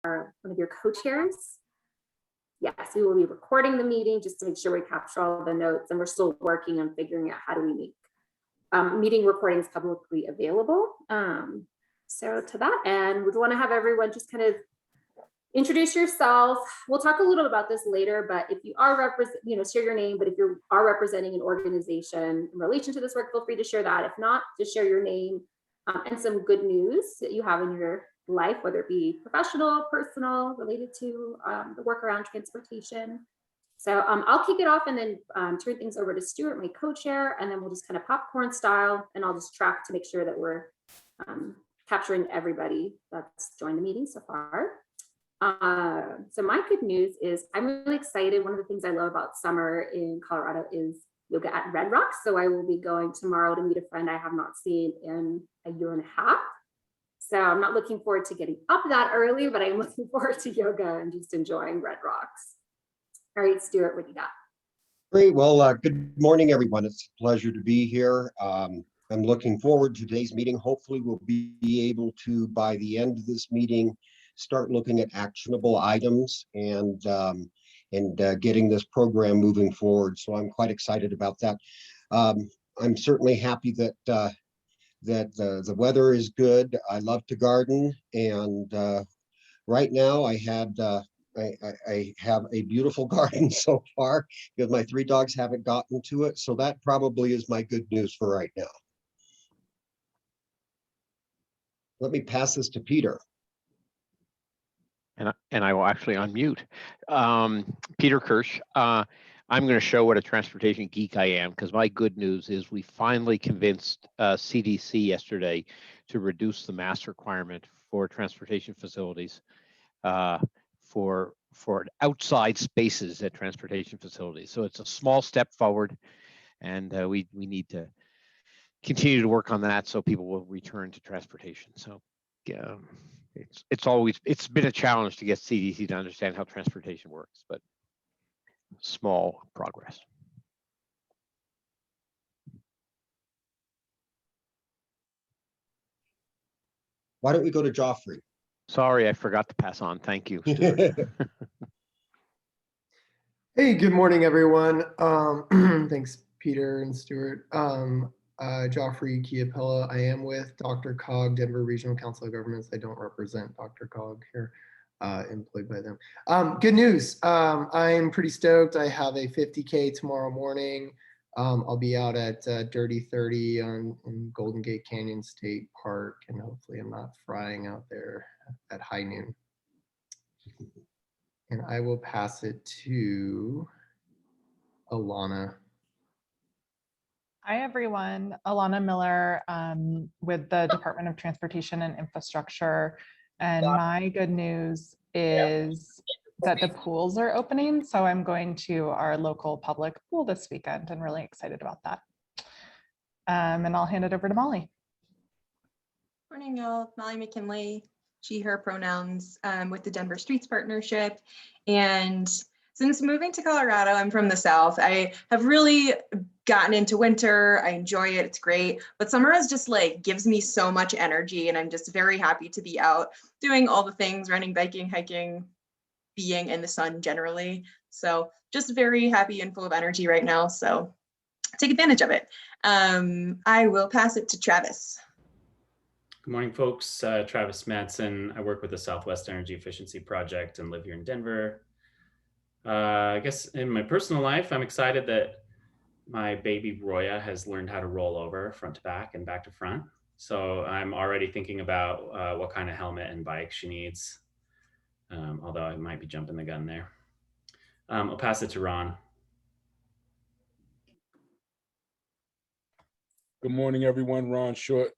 one of your co-chairs. Yes, we will be recording the meeting just to make sure we capture all the notes, and we're still working on figuring out how do we make meeting recordings publicly available. So to that end, we want to have everyone just kind of introduce yourself. We'll talk a little about this later, but if you are share your name, but if you are representing an organization in relation to this work, feel free to share that. If not, just share your name and some good news that you have in your life, whether it be professional, personal, related to the work around transportation. So I'll kick it off and then turn things over to Stuart, my co-chair, and then we'll just kind of popcorn style, and I'll just track to make sure that we're capturing everybody that's joined the meeting so far. So my good news is I'm really excited. One of the things I love about summer in Colorado is yoga at Red Rocks. So I will be going tomorrow to meet a friend I have not seen in a year and a half. So I'm not looking forward to getting up that early, but I'm looking forward to yoga and just enjoying Red Rocks. All right, Stuart, what do you got? Great. Well, good morning, everyone. It's a pleasure to be here. I'm looking forward to today's meeting. Hopefully we'll be able to, by the end of this meeting, start looking at actionable items and getting this program moving forward. So I'm quite excited about that. I'm certainly happy that the weather is good. I love to garden, and right now I have a beautiful garden so far because my 3 dogs haven't gotten to it. So that probably is my good news for right now. Let me pass this to Peter. And I will actually unmute. Peter Kirsch. I'm going to show what a transportation geek I am, because my good news is we finally convinced CDC yesterday to reduce the mask requirement for transportation facilities for outside spaces at transportation facilities. So it's a small step forward, and we need to continue to work on that so people will return to transportation. So it's been a challenge to get CDC to understand how transportation works, but small progress. Why don't we go to Joffrey? Sorry, I forgot to pass on. Thank you, Stuart. Hey, good morning, everyone. Thanks, Peter and Stuart. Joffrey Chiapella. I am with Dr. Cog, Denver Regional Council of Governments. I don't represent Dr. Cog here, employed by them. Good news. I'm pretty stoked. I have a 50K tomorrow morning. I'll be out at Dirty 30 in Golden Gate Canyon State Park, and hopefully I'm not frying out there at high noon. And I will pass it to Alana. Hi, everyone. Alana Miller with the Department of Transportation and Infrastructure. And my good news is that the pools are opening. So I'm going to our local public pool this weekend and really excited about that. And I'll hand it over to Molly. Morning, y'all. Molly McKinley, she, her pronouns, with the Denver Streets Partnership. And since moving to Colorado, I'm from the South. I have really gotten into winter. I enjoy it. It's great. But summer is just like gives me so much energy. And I'm just very happy to be out doing all the things, running, biking, hiking, being in the sun generally. So just very happy and full of energy right now. So take advantage of it. I will pass it to Travis. Good morning, folks. Travis Madsen. I work with the Southwest Energy Efficiency Project and live here in Denver. I guess in my personal life, I'm excited that my baby Roya has learned how to roll over front to back and back to front. So I'm already thinking about what kind of helmet and bike she needs, although I might be jumping the gun there. I'll pass it to Ron. Good morning, everyone. Ron Short,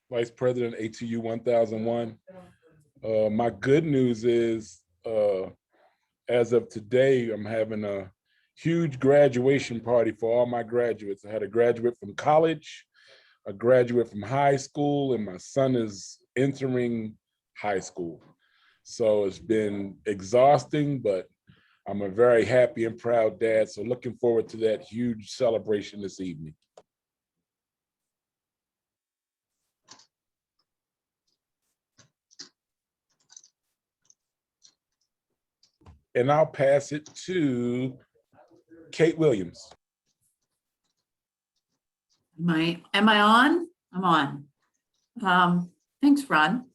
Vice President, ATU 1001. My good news is, as of today, I'm having a huge graduation party for all my graduates. I had a graduate from college, a graduate from high school, and my son is entering high school. So it's been exhausting, but I'm a very happy and proud dad. So looking forward to that huge celebration this evening. and I'll pass it to Kate Williams. Am I on? I'm on. Thanks, Ron.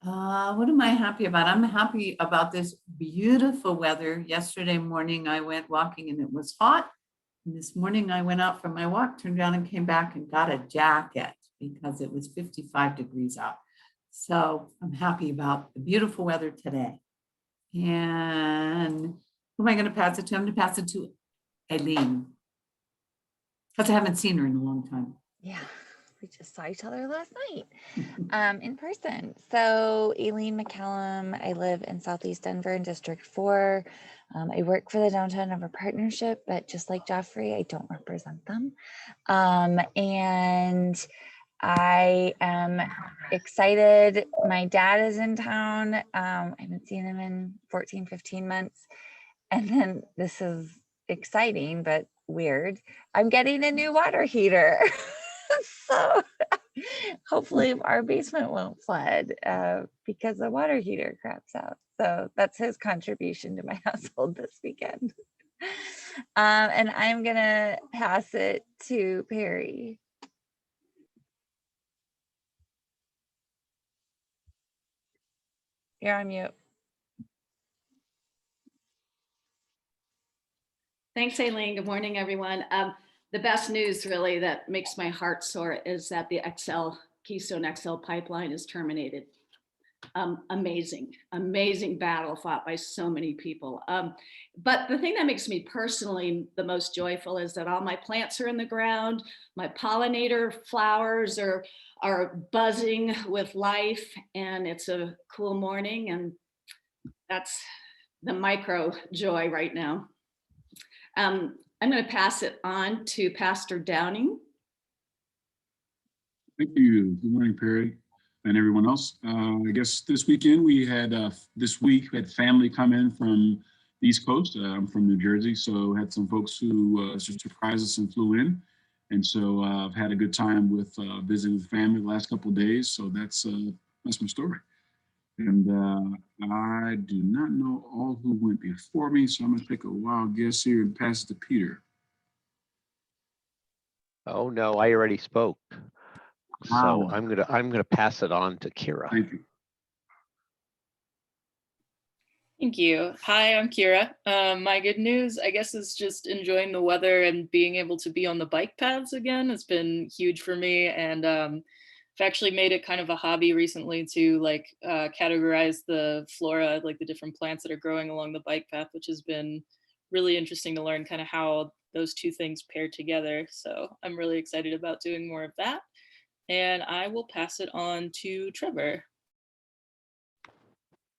What am I happy about? I'm happy about this beautiful weather. Yesterday morning, I went walking and it was hot. And this morning I went out for my walk, turned around and came back and got a jacket because it was 55 degrees out. So I'm happy about the beautiful weather today. And who am I going to pass it to? I'm going to pass it to Aileen, because I haven't seen her in a long time. Yeah, we just saw each other last night in person. So Aileen McCallum, I live in Southeast Denver in District 4. I work for the Downtown Denver Partnership, but just like Joffrey, I don't represent them. And I am excited. My dad is in town. I haven't seen him in 14, 15 months. And then this is exciting, but weird. I'm getting a new water heater. So hopefully our basement won't flood because the water heater craps out. So that's his contribution to my household this weekend. And I'm gonna pass it to Perry. You're on mute. Thanks, Aileen. Good morning, everyone. The best news really that makes my heart soar is that the Keystone XL pipeline is terminated. Amazing, amazing battle fought by so many people. But the thing that makes me personally the most joyful is that all my plants are in the ground. My pollinator flowers are buzzing with life, and it's a cool morning, and that's the micro joy right now. I'm going to pass it on to Pastor Downing. Thank you. Good morning, Perry, and everyone else. I guess this weekend we had, we had family come in from the East Coast. I'm from New Jersey, so had some folks who just surprised us and flew in. And so I've had a good time with visiting with family the last couple of days. So that's my story. And I do not know all who went before me, so I'm going to take a wild guess here and pass it to Peter. Oh no, I already spoke. So Wow. I'm gonna pass it on to Kira. Thank you. Thank you. Hi, I'm Kira. My good news, I guess, is just enjoying the weather and being able to be on the bike paths again. It's been huge for me, and I've actually made it kind of a hobby recently to categorize the flora, like the different plants that are growing along the bike path, which has been really interesting to learn kind of how those two things pair together. So I'm really excited about doing more of that. And I will pass it on to Trevor.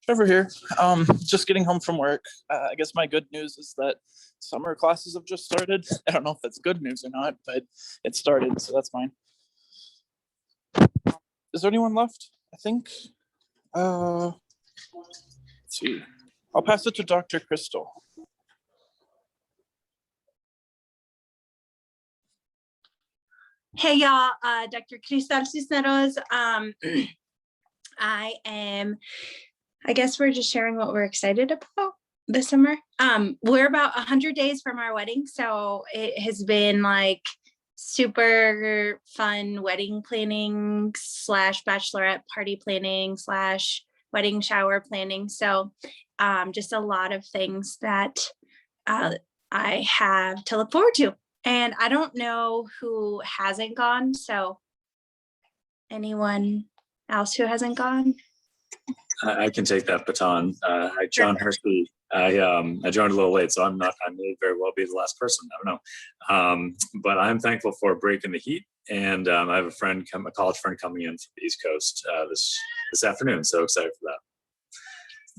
Trevor here. Just getting home from work. I guess my good news is that summer classes have just started. I don't know if that's good news or not, but it started, so that's fine. Is there anyone left? I think. Let's see. I'll pass it to Dr. Crystal. Hey y'all, Dr. Cristal Cisneros. I guess we're just sharing what we're excited about this summer. We're about 100 days from our wedding, so it has been like super fun wedding planning / bachelorette party planning / wedding shower planning. So just a lot of things that I have to look forward to. And I don't know who hasn't gone. So anyone else who hasn't gone? I can take that baton. John Hershey. I joined a little late, so I may very well be the last person. I don't know. But I'm thankful for breaking the heat. And I have a college friend coming in from the East Coast this afternoon. So excited for that.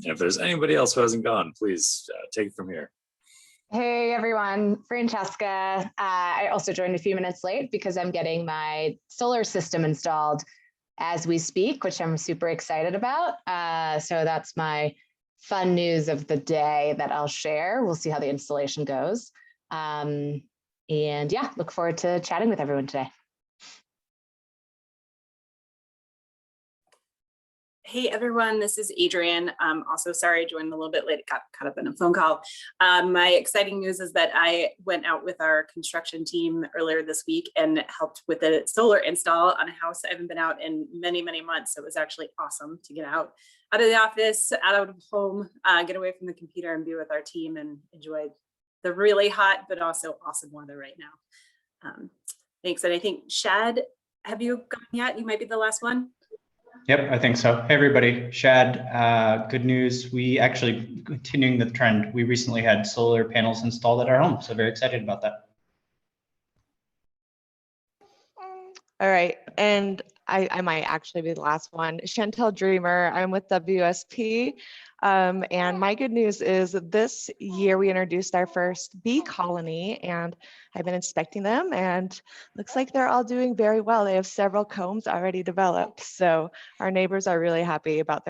And if there's anybody else who hasn't gone, please take it from here. Hey everyone, Francesca. I also joined a few minutes late because I'm getting my solar system installed as we speak, which I'm super excited about. So that's my fun news of the day that I'll share. We'll see how the installation goes. And yeah, look forward to chatting with everyone today. Hey everyone, this is Adrian. Also sorry I joined a little bit late, got caught up in a phone call. My exciting news is that I went out with our construction team earlier this week and helped with a solar install on a house I haven't been out in many, many months. So it was actually awesome to get out of the office, out of home, get away from the computer and be with our team and enjoy the really hot, but also awesome weather right now. Thanks. And I think Shad, have you gone yet? You might be the last one. Yep, I think so. Hey, everybody. Shad, good news. We actually, continuing the trend, we recently had solar panels installed at our home, so very excited about that. All right, and I might actually be the last one. Chantel Dreamer, I'm with WSP, and my good news is that this year we introduced our first bee colony, and I've been inspecting them, and looks like they're all doing very well. They have several combs already developed, so our neighbors are really happy about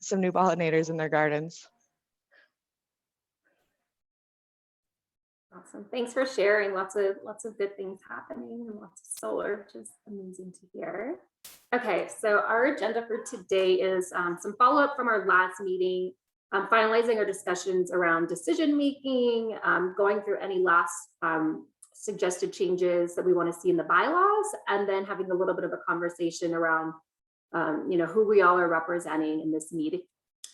some new pollinators in their gardens. Awesome. Thanks for sharing. Lots of good things happening and lots of solar, which is amazing to hear. Okay, so our agenda for today is some follow-up from our last meeting, finalizing our discussions around decision making, going through any last suggested changes that we want to see in the bylaws, and then having a little bit of a conversation around who we all are representing in this meeting,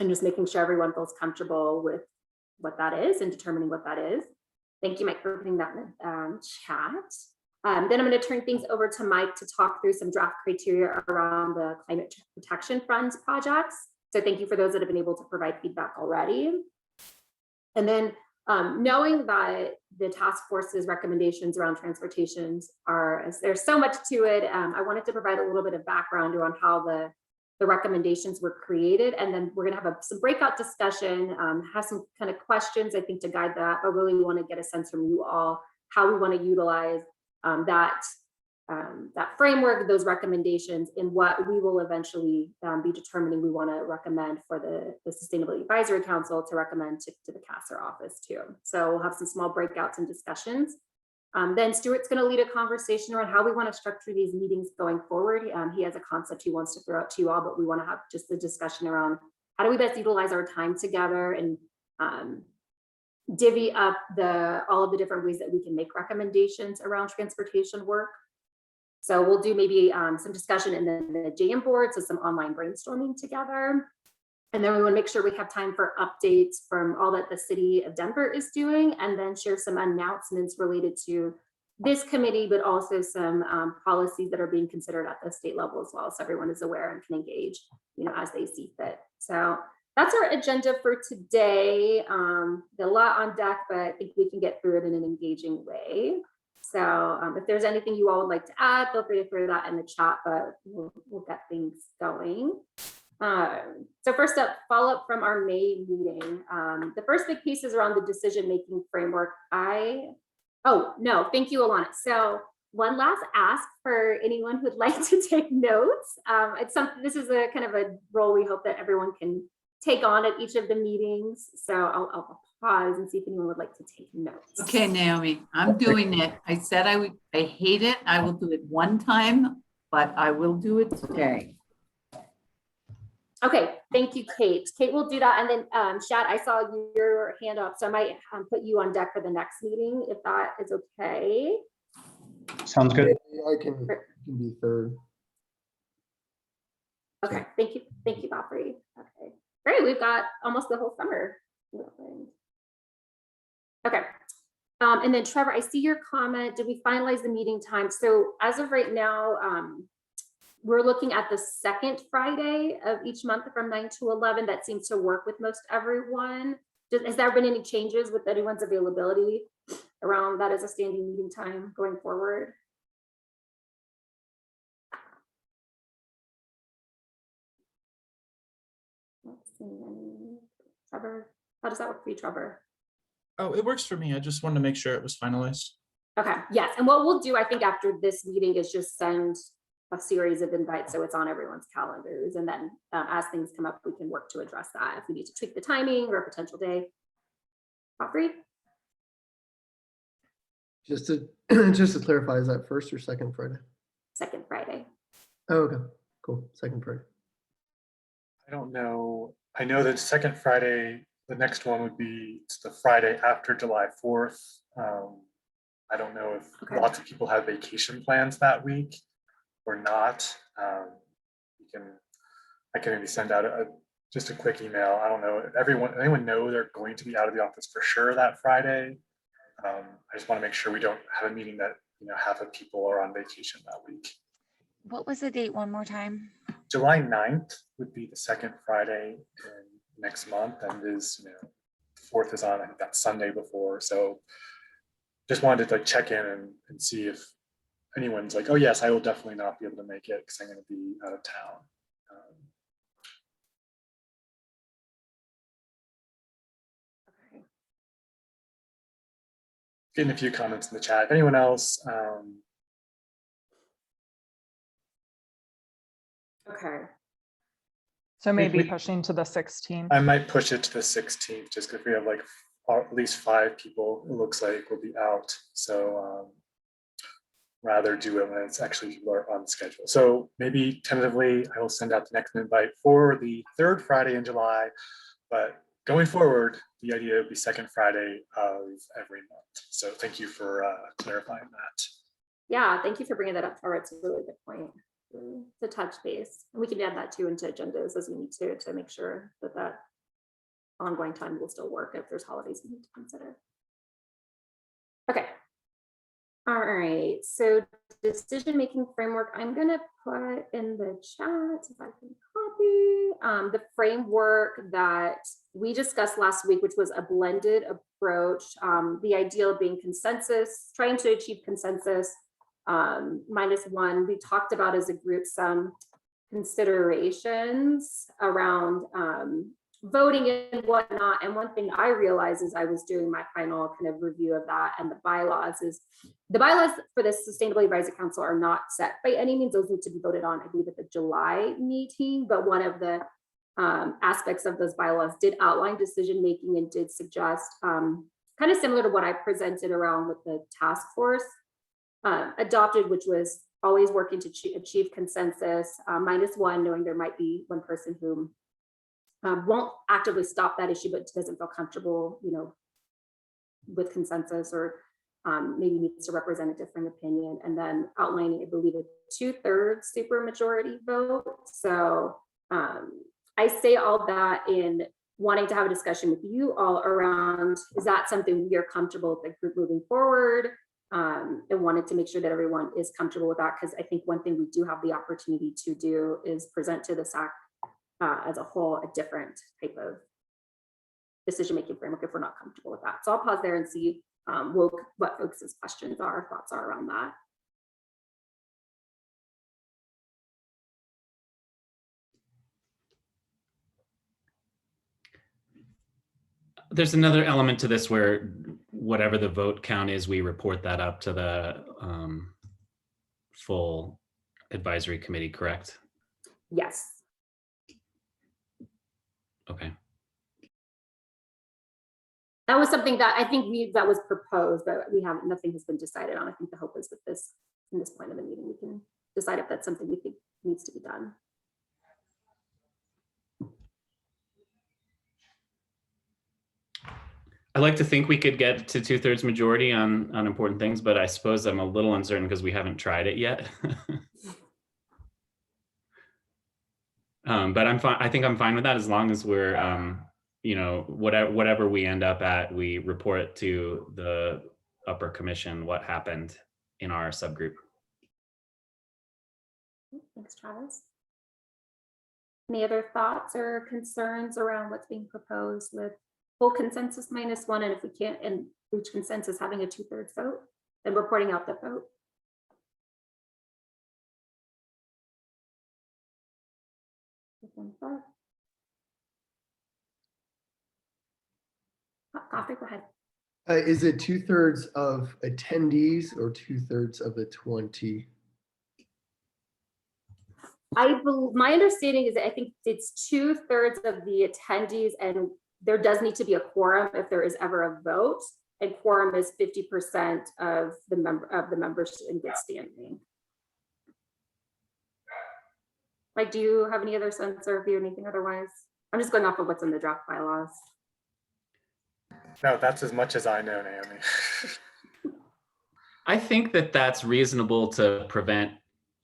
and just making sure everyone feels comfortable with what that is and determining what that is. Thank you, Mike, for putting that in the chat. Then I'm going to turn things over to Mike to talk through some draft criteria around the Climate Protection Fund projects. So thank you for those that have been able to provide feedback already. And then knowing that the task force's recommendations around transportations there's so much to it, I wanted to provide a little bit of background around how the recommendations were created, and then we're going to have some breakout discussion, have some kind of questions, I think, to guide that, but really we want to get a sense from you all how we want to utilize that framework, those recommendations, in what we will eventually be determining we want to recommend for the Sustainability Advisory Council to recommend to the CASR office too. So we'll have some small breakouts and discussions. Then Stuart's going to lead a conversation around how we want to structure these meetings going forward. He has a concept he wants to throw out to you all, but we want to have just the discussion around how do we best utilize our time together and divvy up all of the different ways that we can make recommendations around transportation work. So we'll do maybe some discussion in the JM board, so some online brainstorming together. And then we want to make sure we have time for updates from all that the city of Denver is doing, and then share some announcements related to this committee, but also some policies that are being considered at the state level as well. So everyone is aware and can engage, as they see fit. So that's our agenda for today. A lot on deck, but I think we can get through it in an engaging way. So if there's anything you all would like to add, feel free to throw that in the chat, but we'll get things going. So first up, follow up from our May meeting. The first big piece is around the decision-making framework. Thank you, Alana. So one last ask for anyone who'd like to take notes. This is a kind of a role we hope that everyone can take on at each of the meetings. So I'll pause and see if anyone would like to take notes. Okay, Naomi, I'm doing it. I said I hate it. I will do it one time, but I will do it today. Okay, thank you, Kate. Kate will do that. And then Shad, I saw your hand up, so I might put you on deck for the next meeting, if that is okay. Sounds good. I can be third. Okay, thank you, Godfrey. Okay, great, we've got almost the whole summer. Okay, and then Trevor, I see your comment. Did we finalize the meeting time? So as of right now, we're looking at the second Friday of each month from 9 to 11. That seems to work with most everyone. Has there been any changes with anyone's availability around that as a standing meeting time going forward? Let's see. Trevor, how does that work for you, Trevor? Oh, it works for me. I just wanted to make sure it was finalized. Okay, yes. And what we'll do, I think, after this meeting is just send a series of invites so it's on everyone's calendars, and then as things come up we can work to address that if we need to tweak the timing or a potential day. Godfrey? Just to clarify, is that first or second Friday? Second Friday. Oh, okay, cool. Second Friday. I don't know. I know that second Friday, the next one would be, it's the Friday after July 4th. I don't know if lots of people have vacation plans that week or not. I can maybe send out just a quick email. I don't know. Anyone know they're going to be out of the office for sure that Friday? I just want to make sure we don't have a meeting that half of people are on vacation that week. What was the date one more time? July 9th would be the second Friday in next month, and is 4th is on, I think, that Sunday before. So just wanted to check in and see if anyone's like, oh yes, I will definitely not be able to make it because I'm going to be out of town. Getting a few comments in the chat. If anyone else, okay. So maybe pushing to the 16th. I might push it to the 16th just because we have like at least 5 people, it looks like, will be out. So rather do it when it's actually people are on schedule. So maybe tentatively, I will send out the next invite for the 3rd Friday in July, but going forward, the idea would be second Friday of every month. So thank you for clarifying that. Yeah, thank you for bringing that up, Trevor. It's a really good point. To touch base. And we can add that too into agendas as we need to make sure that that ongoing time will still work if there's holidays we need to consider. Okay. All right, so decision-making framework, I'm gonna put in the chat if I can copy the framework that we discussed last week, which was a blended approach. The ideal being consensus, trying to achieve consensus -1. We talked about as a group some considerations around voting and whatnot. And one thing I realized as I was doing my final kind of review of that and the bylaws is the bylaws for the Sustainability Advisory Council are not set by any means. Those need to be voted on, I believe, at the July meeting. But one of the aspects of those bylaws did outline decision-making and did suggest kind of similar to what I presented around with the task force adopted, which was always working to achieve consensus, -1, knowing there might be one person who won't actively stop that issue, but doesn't feel comfortable, with consensus, or maybe needs to represent a different opinion, and then outlining, I believe, a 2/3 supermajority vote. So I say all that in wanting to have a discussion with you all around, is that something we are comfortable with the group moving forward? And wanted to make sure that everyone is comfortable with that, because I think one thing we do have the opportunity to do is present to the SAC as a whole a different type of decision-making framework if we're not comfortable with that. So I'll pause there and see what folks' questions are, thoughts are around that. There's another element to this where whatever the vote count is, we report that up to the full advisory committee, correct? Yes. Okay. That was something that I think that was proposed, but nothing has been decided on. I think the hope is with this, in this point of the meeting, we can decide if that's something we think needs to be done. I like to think we could get to 2/3 majority on important things, but I suppose I'm a little uncertain because we haven't tried it yet. But I'm fine. I think I'm fine with that as long as we're, whatever we end up at, we report to the upper commission what happened in our subgroup. Thanks, Travis. Any other thoughts or concerns around what's being proposed with full consensus -1, and if we can't reach consensus, having a 2/3 vote and reporting out the vote? Coffee, go ahead. Is it 2/3 of attendees or 2/3 of the 20? My understanding is that I think it's 2/3 of the attendees, and there does need to be a quorum if there is ever a vote, and quorum is 50% of the members in good standing. Mike, do you have any other sense or view anything otherwise? I'm just going off of what's in the draft bylaws. No, that's as much as I know, Naomi. I think that that's reasonable to prevent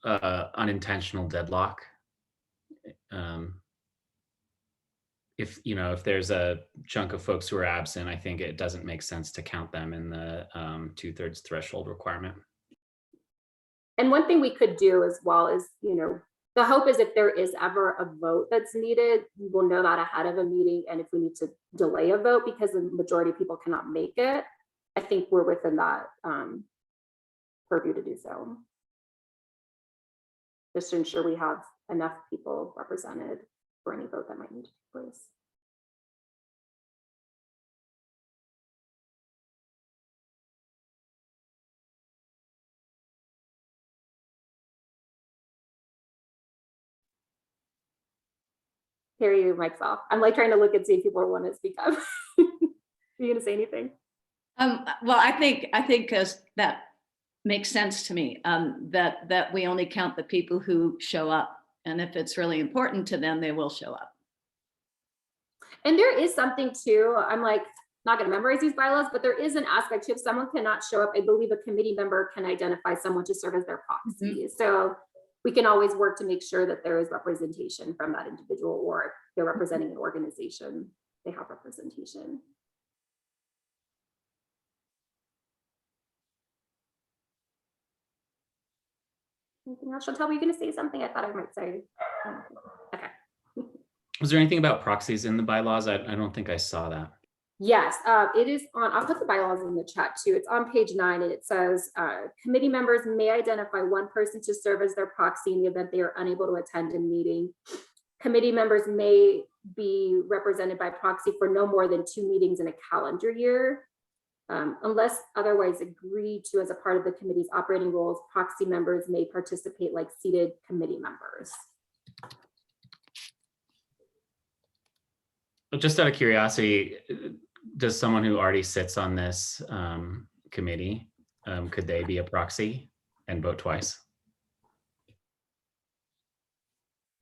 unintentional deadlock. If there's a chunk of folks who are absent, I think it doesn't make sense to count them in the 2/3 threshold requirement. And one thing we could do as well is, the hope is if there is ever a vote that's needed, we will know that ahead of a meeting. And if we need to delay a vote because the majority of people cannot make it, I think we're within that purview to do so. Just to ensure we have enough people represented for any vote that might need to take place. Carrie, your mic's off. I'm like trying to look and see if people want to speak up. Are you going to say anything? Well, I think that makes sense to me, that we only count the people who show up. And if it's really important to them, they will show up. And there is something too, I'm like, not going to memorize these bylaws, but there is an aspect too, if someone cannot show up, I believe a committee member can identify someone to serve as their proxy. So we can always work to make sure that there is representation from that individual, or if they're representing an organization, they have representation. Anything else? Chantal, were you going to say something? I thought I might say. Okay. Was there anything about proxies in the bylaws? I don't think I saw that. Yes, it is on, I'll put the bylaws in the chat too. It's on page 9 and it says committee members may identify one person to serve as their proxy in the event they are unable to attend a meeting. Committee members may be represented by proxy for no more than 2 meetings in a calendar year. Unless otherwise agreed to as a part of the committee's operating rules, proxy members may participate like seated committee members. Just out of curiosity, does someone who already sits on this committee, could they be a proxy and vote twice?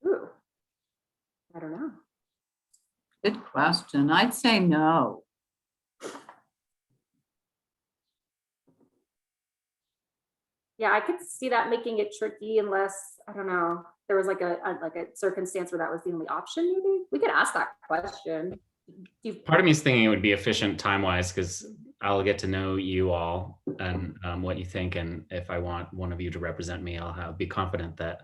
Ooh, I don't know. Good question. I'd say no. Yeah, I could see that making it tricky unless, I don't know, there was like a circumstance where that was the only option. Maybe we could ask that question. Part of me is thinking it would be efficient time-wise because I'll get to know you all and what you think. And if I want one of you to represent me, I'll be confident that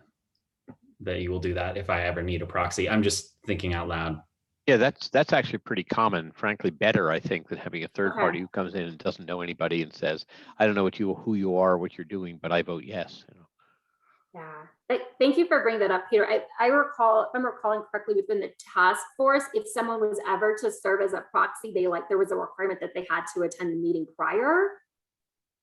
you will do that if I ever need a proxy. I'm just thinking out loud. Yeah, that's actually pretty common, frankly, better, I think, than having a third party who comes in and doesn't know anybody and says, I don't know who you are, what you're doing, but I vote yes. Yeah, thank you for bringing that up, Peter. I recall, if I'm recalling correctly, within the task force, if someone was ever to serve as a proxy, there was a requirement that they had to attend the meeting prior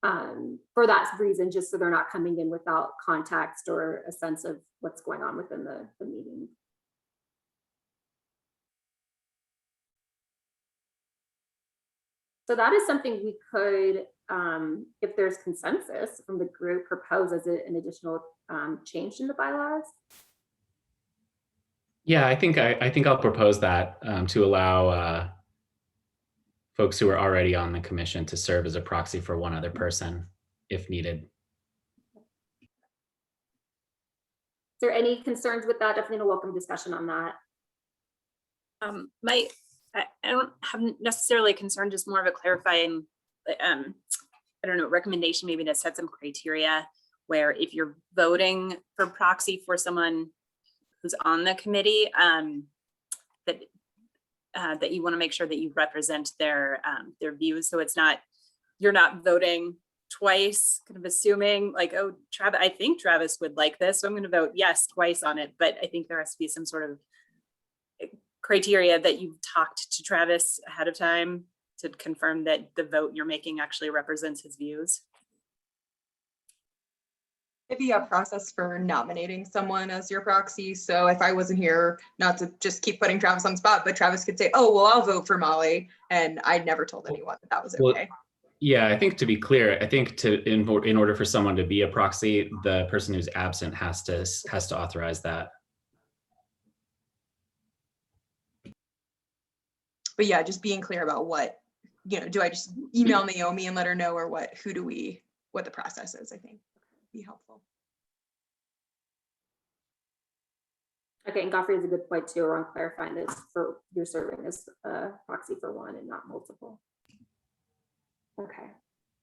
for that reason, just so they're not coming in without context or a sense of what's going on within the meeting. So that is something we could, if there's consensus from the group, propose as an additional change in the bylaws. Yeah, I think I'll propose that to allow folks who are already on the commission to serve as a proxy for one other person if needed. Is there any concerns with that? Definitely a welcome discussion on that. I don't have necessarily a concern, just more of a clarifying, I don't know, recommendation maybe to set some criteria where if you're voting for proxy for someone who's on the committee, that you want to make sure that you represent their views. So it's not, you're not voting twice, kind of assuming like, oh, Travis, I think Travis would like this, so I'm going to vote yes twice on it. But I think there has to be some sort of criteria that you've talked to Travis ahead of time to confirm that the vote you're making actually represents his views. Maybe a process for nominating someone as your proxy. So if I wasn't here, not to just keep putting Travis on the spot, but Travis could say, oh, well, I'll vote for Molly. And I never told anyone that was okay. Yeah, I think to be clear, I think in order for someone to be a proxy, the person who's absent has to authorize that. But yeah, just being clear about what, do I just email Naomi and let her know, or what the process is, I think would be helpful. Okay, and Godfrey has a good point too around clarifying this for you're serving as a proxy for one and not multiple. Okay.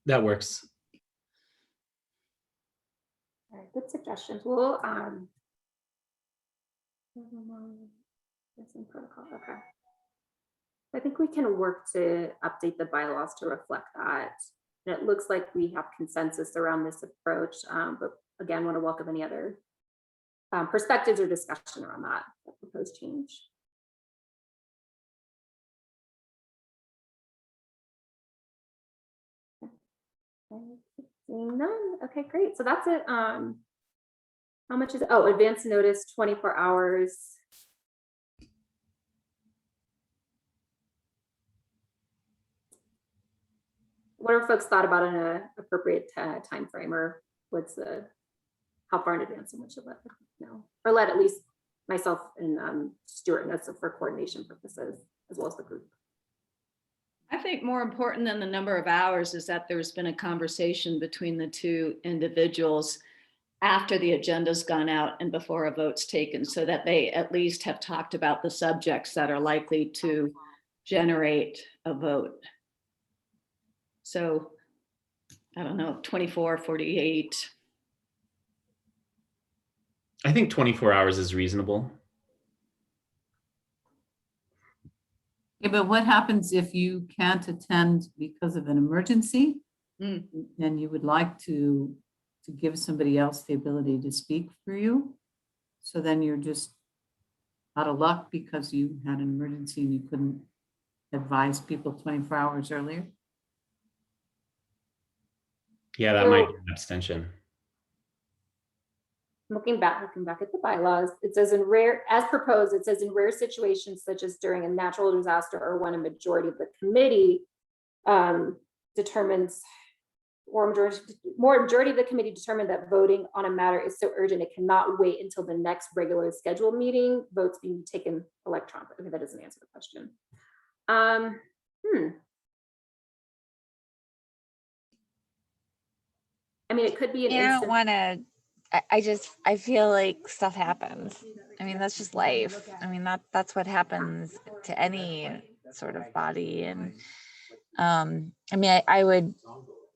That works. All right, good suggestions. We'll protocol. Okay. I think we can work to update the bylaws to reflect that. And it looks like we have consensus around this approach, but again, want to welcome any other perspectives or discussion around that proposed change. Seeing none. Okay, great. So that's it. How much is it? Oh, advance notice 24 hours. What are folks thought about an appropriate time frame, or what's the how far in advance and what should let know, or let at least myself and Stuart know for coordination purposes as well as the group. I think more important than the number of hours is that there's been a conversation between the two individuals after the agenda's gone out and before a vote's taken, so that they at least have talked about the subjects that are likely to generate a vote. So I don't know, 24, 48. I think 24 hours is reasonable. Yeah, but what happens if you can't attend because of an emergency? And you would like to give somebody else the ability to speak for you? So then you're just out of luck because you had an emergency and you couldn't advise people 24 hours earlier? Yeah, that might be an abstention. Looking back at the bylaws, it says as proposed, it says in rare situations such as during a natural disaster or when a majority of the committee determines, or majority of the committee determined that voting on a matter is so urgent it cannot wait until the next regularly scheduled meeting, votes being taken electronically. Okay, that doesn't answer the question. I mean, it could be an I don't want to, I feel like stuff happens. I mean, that's just life. I mean, that's what happens to any sort of body. And I mean, I would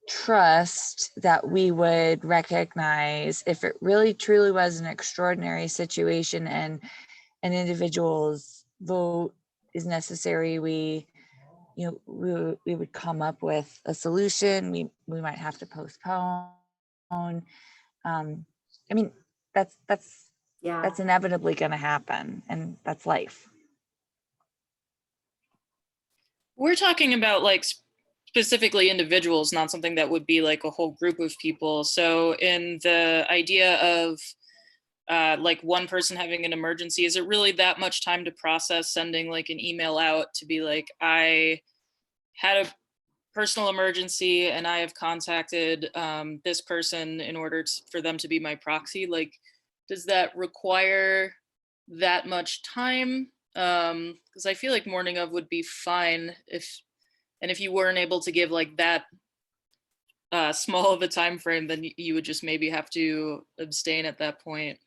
trust that we would recognize if it really truly was an extraordinary situation and an individual's vote is necessary, we would come up with a solution. We might have to postpone. I mean, that's inevitably going to happen, and that's life. We're talking about like specifically individuals, not something that would be like a whole group of people. So in the idea of like one person having an emergency, is it really that much time to process sending like an email out to be like, I had a personal emergency and I have contacted this person in order for them to be my proxy? Like, does that require that much time? Because I feel like morning of would be fine if you weren't able to give like that small of a time frame, then you would just maybe have to abstain at that point.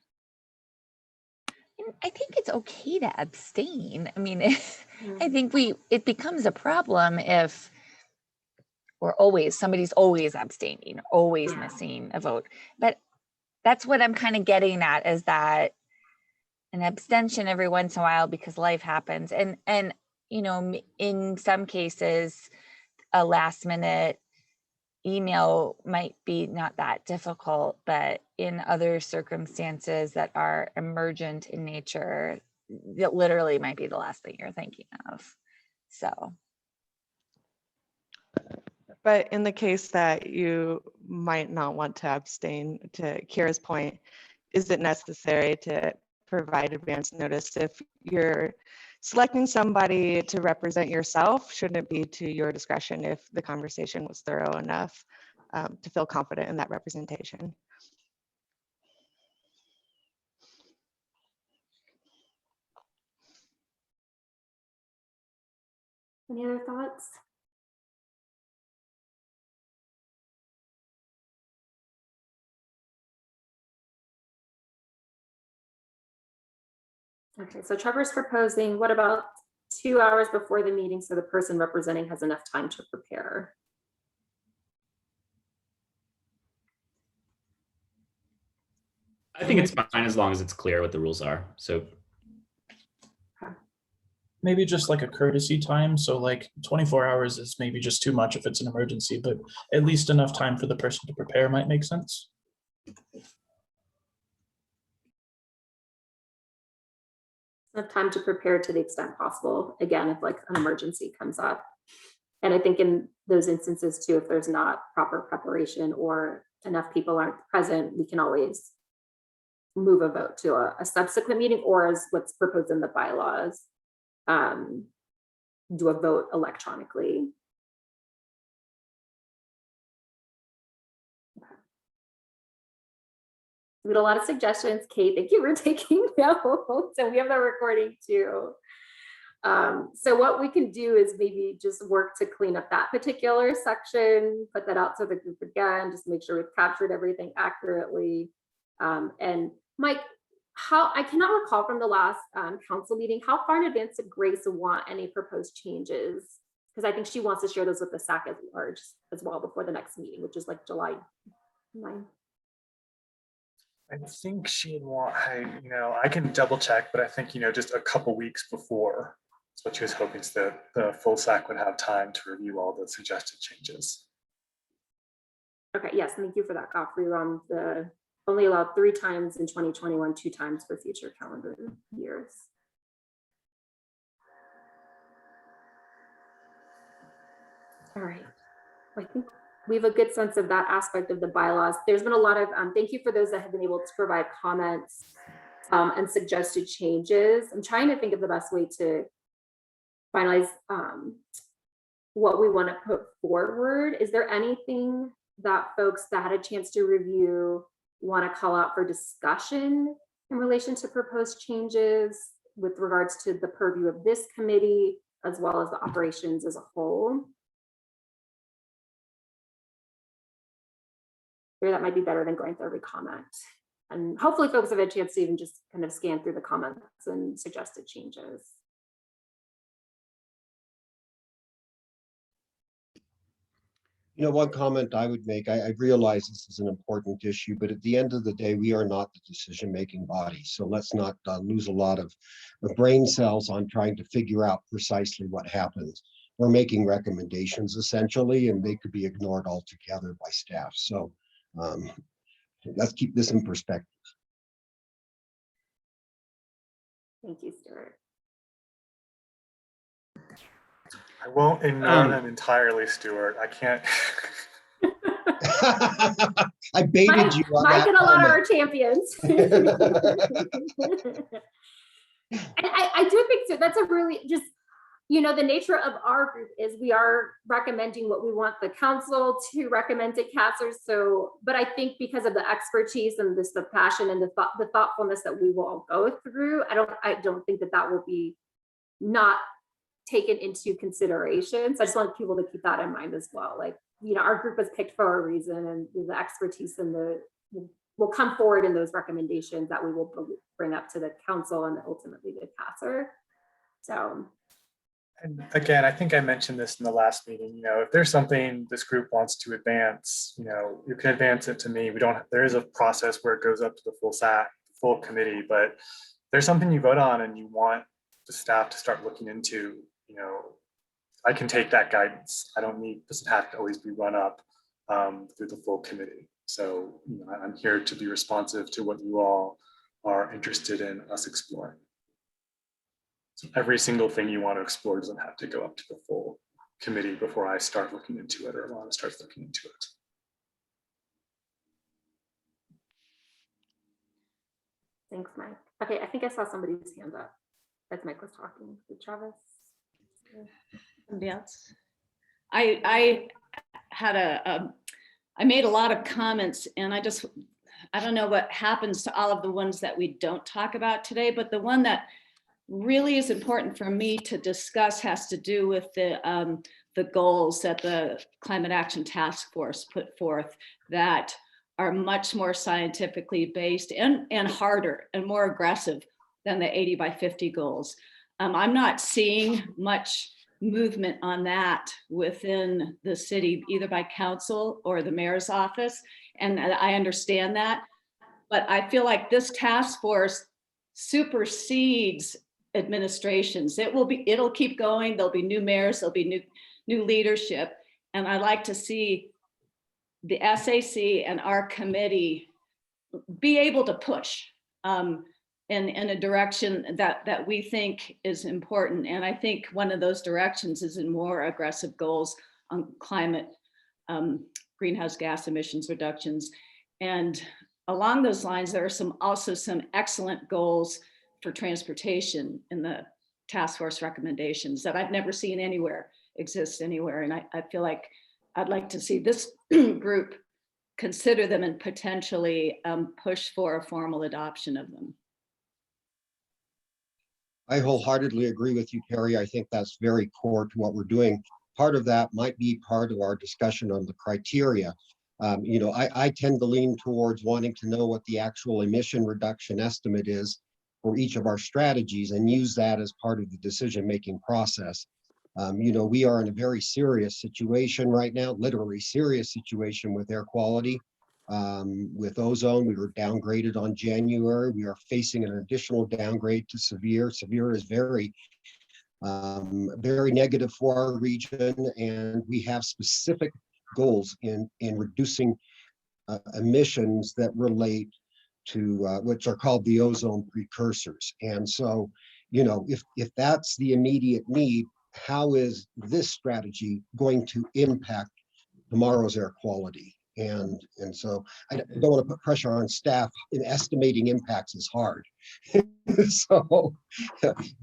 I think it's okay to abstain. I mean, I think it becomes a problem if somebody's always abstaining, always missing a vote. But that's what I'm kind of getting at, is that an abstention every once in a while because life happens. And in some cases, a last minute email might be not that difficult, but in other circumstances that are emergent in nature, it literally might be the last thing you're thinking of. So. But in the case that you might not want to abstain, to Kira's point, is it necessary to provide advance notice if you're selecting somebody to represent yourself? Shouldn't it be to your discretion if the conversation was thorough enough to feel confident in that representation? Any other thoughts? Okay, so Trevor's proposing, what about 2 hours before the meeting so the person representing has enough time to prepare? I think it's fine as long as it's clear what the rules are. So Maybe just like a courtesy time. So like 24 hours is maybe just too much if it's an emergency, but at least enough time for the person to prepare might make sense. Enough time to prepare to the extent possible, again, if like an emergency comes up. And I think in those instances too, if there's not proper preparation or enough people aren't present, we can always move a vote to a subsequent meeting, or as what's proposed in the bylaws, do a vote electronically. We had a lot of suggestions. Kate, thank you for taking notes, and we have the recording too. So what we can do is maybe just work to clean up that particular section, put that out to the group again, just make sure we've captured everything accurately. And Mike, I cannot recall from the last council meeting, how far in advance did Grace want any proposed changes? Because I think she wants to share those with the SAC at large as well before the next meeting, which is like July 9th. I think she'd want, I can double check, but I think, just a couple weeks before is what she was hoping, so that the full SAC would have time to review all the suggested changes. Okay, yes, thank you for that, Godfrey. Only allowed 3 times in 2021, 2 times for future calendar years. All right, I think we have a good sense of that aspect of the bylaws. There's been a lot of, thank you for those that have been able to provide comments and suggested changes. I'm trying to think of the best way to finalize what we want to put forward. Is there anything that folks that had a chance to review want to call out for discussion in relation to proposed changes with regards to the purview of this committee, as well as the operations as a whole? Maybe that might be better than going through every comment. And hopefully folks have had a chance to even just kind of scan through the comments and suggested changes. One comment I would make, I realize this is an important issue, but at the end of the day, we are not the decision-making body. So let's not lose a lot of brain cells on trying to figure out precisely what happens. We're making recommendations essentially, and they could be ignored altogether by staff. So let's keep this in perspective. Thank you, Stuart. I won't ignore them entirely, Stuart. I can't. I baited you on Mike that and a lot of comment. our champions. And I do think so. That's a really just, the nature of our group is we are recommending what we want the council to recommend to CASERS. So, but I think because of the expertise and the passion and the thoughtfulness that we will all go through, I don't think that will be not taken into consideration. So I just want people to keep that in mind as well. Like, our group was picked for a reason, and the expertise and will come forward in those recommendations that we will bring up to the council and ultimately the CASER. So. And again, I think I mentioned this in the last meeting, if there's something this group wants to advance, you can advance it to me. There is a process where it goes up to the full SAC, full committee, but there's something you vote on and you want the staff to start looking into, I can take that guidance. Doesn't have to always be run up through the full committee. So, I'm here to be responsive to what you all are interested in us exploring. So every single thing you want to explore doesn't have to go up to the full committee before I start looking into it or Alana starts looking into it. Thanks, Mike. Okay, I think I saw somebody's hand up as Mike was talking. Travis? Somebody else? I made a lot of comments, and I don't know what happens to all of the ones that we don't talk about today, but the one that really is important for me to discuss has to do with the goals that the Climate Action Task Force put forth that are much more scientifically based and harder and more aggressive than the 80 by 50 goals. I'm not seeing much movement on that within the city, either by council or the mayor's office. And I understand that, but I feel like this task force supersedes administrations. It'll keep going. There'll be new mayors, there'll be new leadership. And I'd like to see the SAC and our committee be able to push in a direction that we think is important. And I think one of those directions is in more aggressive goals on climate, greenhouse gas emissions reductions. And along those lines, there are also some excellent goals for transportation in the task force recommendations that I've never seen exist anywhere. And I feel like I'd like to see this group consider them and potentially push for a formal adoption of them. I wholeheartedly agree with you, Terry. I think that's very core to what we're doing. Part of that might be part of our discussion on the criteria. I tend to lean towards wanting to know what the actual emission reduction estimate is for each of our strategies and use that as part of the decision-making process. We are in a very serious situation right now, literally serious situation with air quality. With ozone, we were downgraded on January. We are facing an additional downgrade to severe. Severe is very negative for our region, and we have specific goals in reducing emissions that relate to which are called the ozone precursors. And so, if that's the immediate need, how is this strategy going to impact tomorrow's air quality? And so I don't want to put pressure on staff. In estimating impacts is hard. So,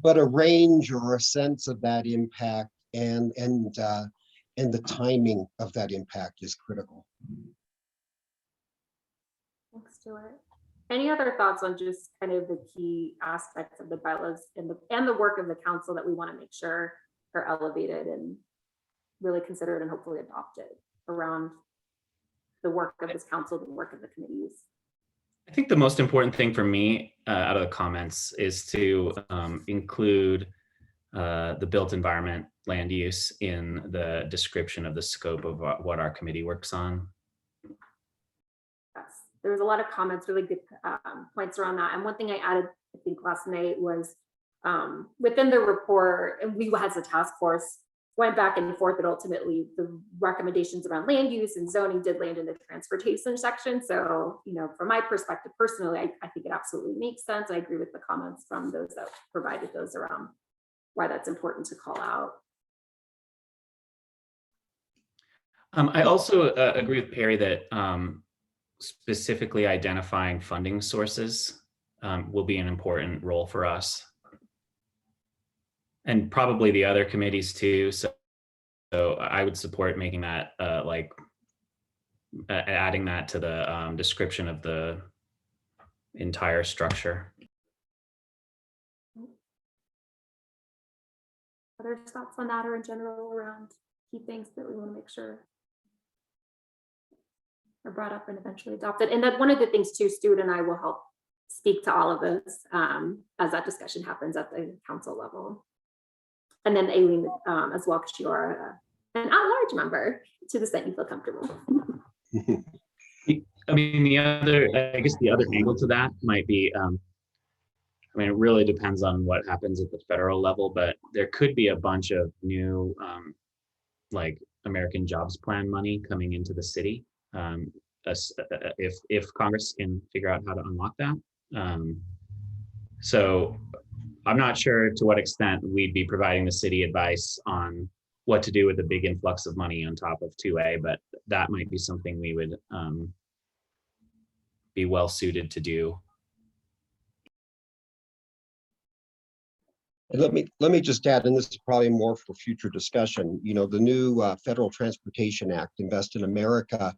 but a range or a sense of that impact and the timing of that impact is critical. Thanks, Stuart. Any other thoughts on just kind of the key aspects of the bylaws and the work of the council that we want to make sure are elevated and really considered and hopefully adopted around the work of this council, the work of the committees? I think the most important thing for me out of the comments is to include the built environment land use in the description of the scope of what our committee works on. Yes, there was a lot of comments, really good points around that. And one thing I added, I think last night was within the report, and we as a task force went back and forth, but ultimately the recommendations around land use and zoning did land in the transportation section. So, from my perspective personally, I think it absolutely makes sense. I agree with the comments from those that provided those around why that's important to call out. I also agree with Perry that specifically identifying funding sources will be an important role for us. And probably the other committees too. So I would support making that adding that to the description of the entire structure. Other thoughts on that or in general around key things that we want to make sure are brought up and eventually adopted? And that one of the things too, Stuart and I will help speak to all of those as that discussion happens at the council level. And then Aileen as well, because you are an at-large member, to the extent you feel comfortable. I mean, the other angle to that might be, it really depends on what happens at the federal level, but there could be a bunch of new, like American Jobs Plan money coming into the city, if Congress can figure out how to unlock that. So I'm not sure to what extent we'd be providing the city advice on what to do with the big influx of money on top of 2A, but that might be something we would be well suited to do. Let me just add, and this is probably more for future discussion, the new Federal Transportation Act, Invest in America,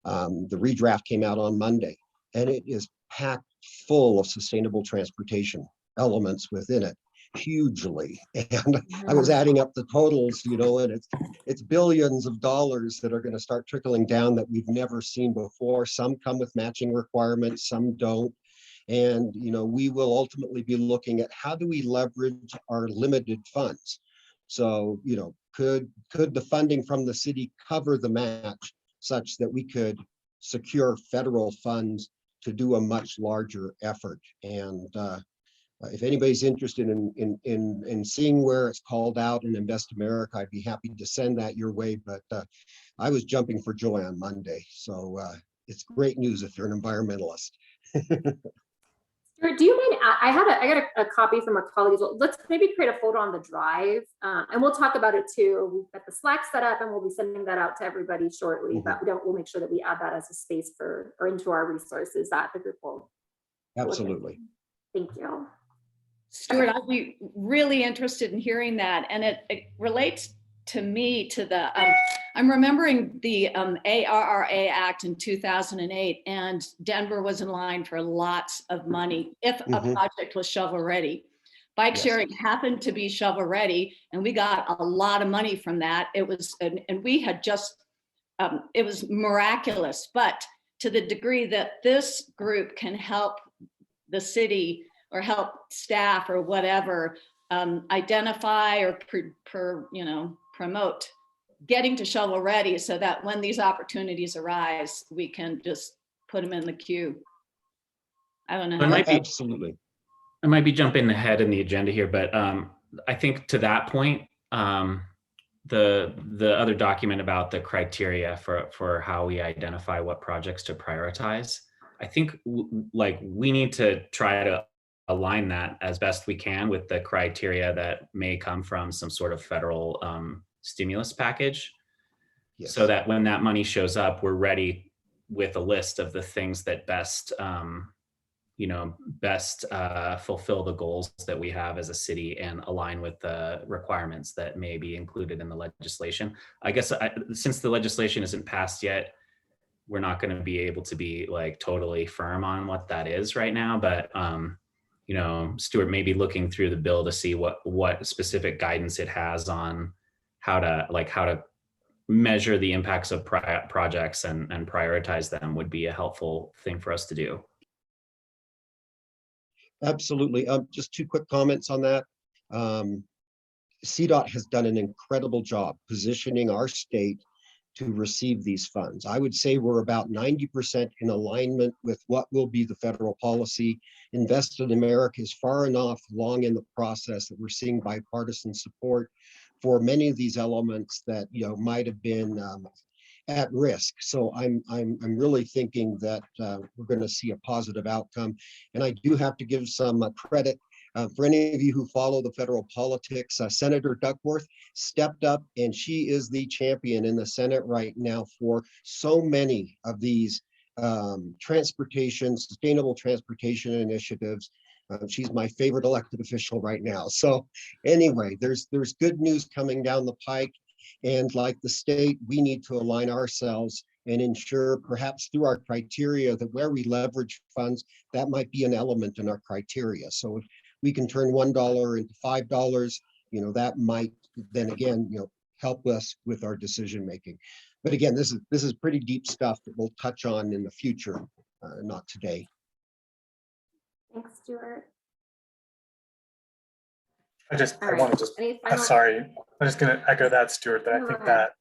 the redraft came out on Monday, and it is packed full of sustainable transportation elements within it. hugely. And I was adding up the totals, and it's billions of dollars that are going to start trickling down that we've never seen before. Some come with matching requirements, some don't. And, we will ultimately be looking at how do we leverage our limited funds. So, could the funding from the city cover the match such that we could secure federal funds to do a much larger effort? And if anybody's interested in seeing where it's called out in Invest America, I'd be happy to send that your way. But I was jumping for joy on Monday. So it's great news if you're an environmentalist. Stuart, do you mind? I got a copy from a colleague as well. Let's maybe create a folder on the drive, and we'll talk about it too. We've got the Slack set up, and we'll be sending that out to everybody shortly. But we'll make sure that we add that as a space or into our resources that the group will. Absolutely. Thank you. Stuart, I'd be really interested in hearing that, and it relates to me to the. I'm remembering the ARRA Act in 2008, and Denver was in line for lots of money if a project was shovel ready. Bike sharing happened to be shovel ready, and we got a lot of money from that. It was, and we had just, it was miraculous. But to the degree that this group can help the city or help staff or whatever identify or promote getting to shovel ready so that when these opportunities arise, we can just put them in the queue. I don't know. Absolutely. I might be jumping ahead in the agenda here, but I think to that point, the other document about the criteria for how we identify what projects to prioritize, I think we need to try to align that as best we can with the criteria that may come from some sort of federal stimulus package, so that when that money shows up, we're ready with a list of the things that best fulfill the goals that we have as a city and align with the requirements that may be included in the legislation. I guess since the legislation isn't passed yet, we're not going to be able to be totally firm on what that is right now, but Stuart may be looking through the bill to see what specific guidance it has on how to measure the impacts of projects and prioritize them would be a helpful thing for us to do. Absolutely. Just two quick comments on that. CDOT has done an incredible job positioning our state to receive these funds. I would say we're about 90% in alignment with what will be the federal policy. Invest in America is far enough along in the process that we're seeing bipartisan support for many of these elements that might have been at risk. So I'm really thinking that we're going to see a positive outcome. And I do have to give some credit for any of you who follow the federal politics. Senator Duckworth stepped up, and she is the champion in the Senate right now for so many of these sustainable transportation initiatives. She's my favorite elected official right now. So anyway, there's good news coming down the pike. And like the state, we need to align ourselves and ensure, perhaps through our criteria, that where we leverage funds, that might be an element in our criteria. So if we can turn $1 into $5, that might then again, help us with our decision making. But again, this is pretty deep stuff that we'll touch on in the future, not today. Thanks, Stuart. I'm just going to echo that, Stuart, that I think that,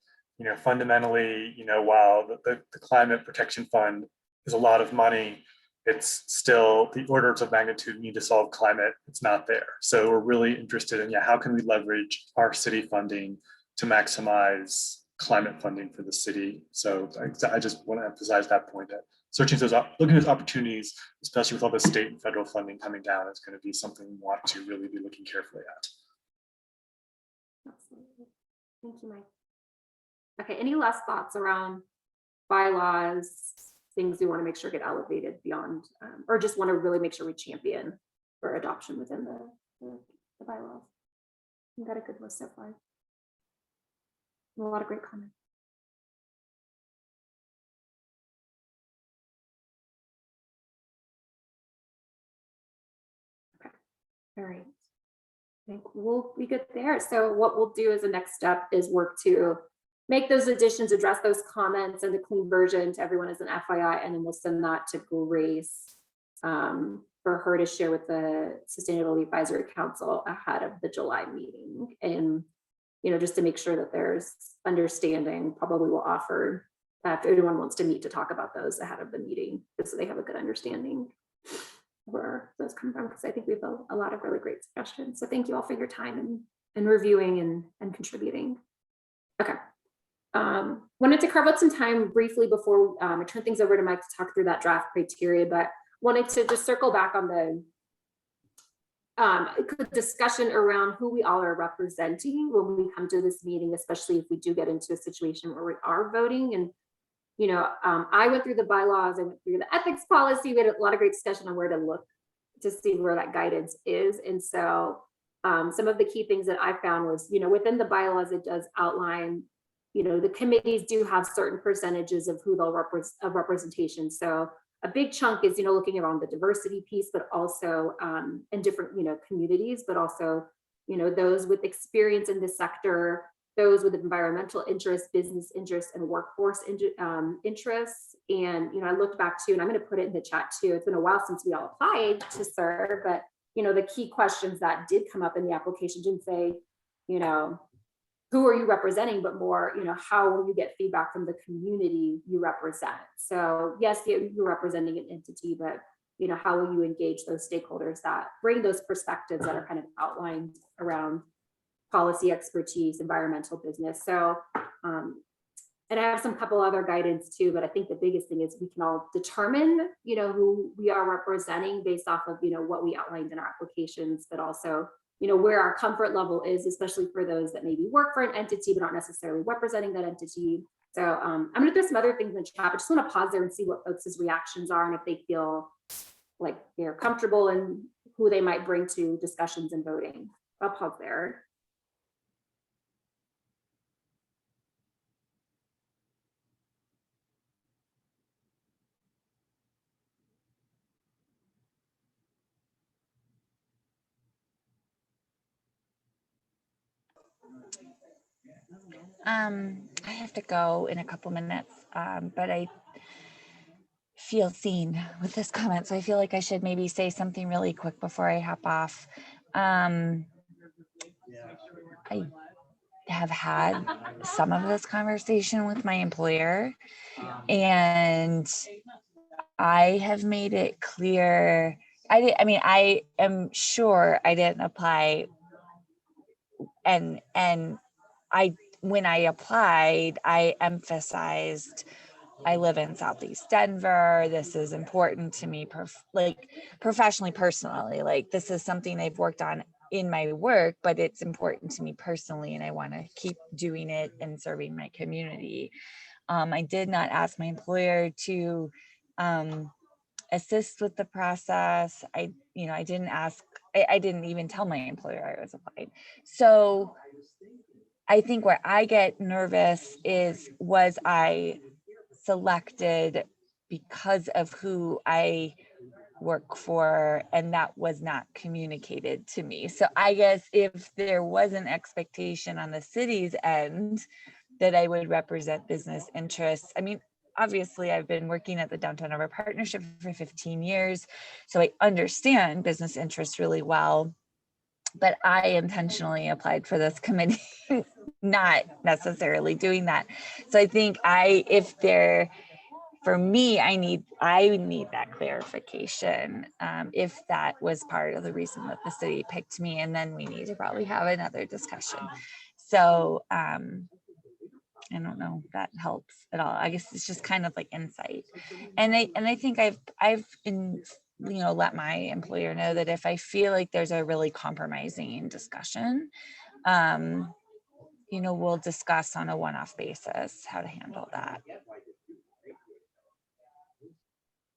fundamentally, while the Climate Protection Fund is a lot of money, it's still the orders of magnitude need to solve climate. It's not there. So we're really interested in, how can we leverage our city funding to maximize climate funding for the city? So I just want to emphasize that point, that looking at those opportunities, especially with all the state and federal funding coming down, is going to be something we want to really be looking carefully at. Absolutely. Thank you, Mike. Okay, any last thoughts around bylaws, things we want to make sure get elevated beyond, or just want to really make sure we champion for adoption within the bylaws? We've got a good list so far. A lot of great comments. Okay, all right. I think we'll be good there. So what we'll do as a next step is work to make those additions, address those comments, and a clean version to everyone as an FYI, and then we'll send that to Grace for her to share with the Sustainability Advisory Council ahead of the July meeting. And, you know, just to make sure that there's understanding, probably we'll offer if anyone wants to meet to talk about those ahead of the meeting, just so they have a good understanding where those come from, because I think we have a lot of really great suggestions. So thank you all for your time and reviewing and contributing. Okay. Wanted to carve out some time briefly before I turn things over to Mike to talk through that draft criteria, but wanted to just circle back on the discussion around who we all are representing when we come to this meeting, especially if we do get into a situation where we are voting. And, you know, I went through the bylaws, I went through the ethics policy, we had a lot of great discussion on where to look to see where that guidance is. And so some of the key things that I found was, you know, within the bylaws, it does outline, you know, the committees do have certain percentages of who they'll representation. So a big chunk is, you know, looking around the diversity piece, but also in different, you know, communities, but also, you know, those with experience in this sector, those with environmental interests, business interests, and workforce interests. And, you know, I looked back too, and I'm going to put it in the chat too. It's been a while since we all applied to serve, but, you know, the key questions that did come up in the application didn't say, you know, who are you representing, but more, you know, how will you get feedback from the community you represent? So yes, you're representing an entity, but, you know, how will you engage those stakeholders that bring those perspectives that are kind of outlined around policy expertise, environmental business. So, and I have some couple other guidance too, but I think the biggest thing is we can all determine, you know, who we are representing based off of, you know, what we outlined in our applications, but also, you know, where our comfort level is, especially for those that maybe work for an entity, but aren't necessarily representing that entity. So I'm going to throw some other things in the chat, but just want to pause there and see what folks' reactions are and if they feel like they're comfortable in who they might bring to discussions and voting. I'll pause there. I have to go in a couple minutes, but I feel seen with this comment, so I feel like I should maybe say something really quick before I hop off. I have had some of this conversation with my employer, and I have made it clear. I am sure I didn't apply, and when I applied, I emphasized I live in Southeast Denver. This is important to me, professionally, personally. Like, this is something I've worked on in my work, but it's important to me personally, and I want to keep doing it and serving my community. I did not ask my employer to assist with the process. I didn't even tell my employer I was applied. So I think where I get nervous is, was I selected because of who I work for, and that was not communicated to me. So I guess if there was an expectation on the city's end that I would represent business interests, I mean, obviously I've been working at the Downtown Denver Partnership for 15 years, so I understand business interests really well. But I intentionally applied for this committee, not necessarily doing that. So I think for me, I need that clarification, if that was part of the reason that the city picked me, and then we need to probably have another discussion. So I don't know if that helps at all. I guess it's just kind of like insight. And I think I've let my employer know that if I feel like there's a really compromising discussion, we'll discuss on a one-off basis how to handle that.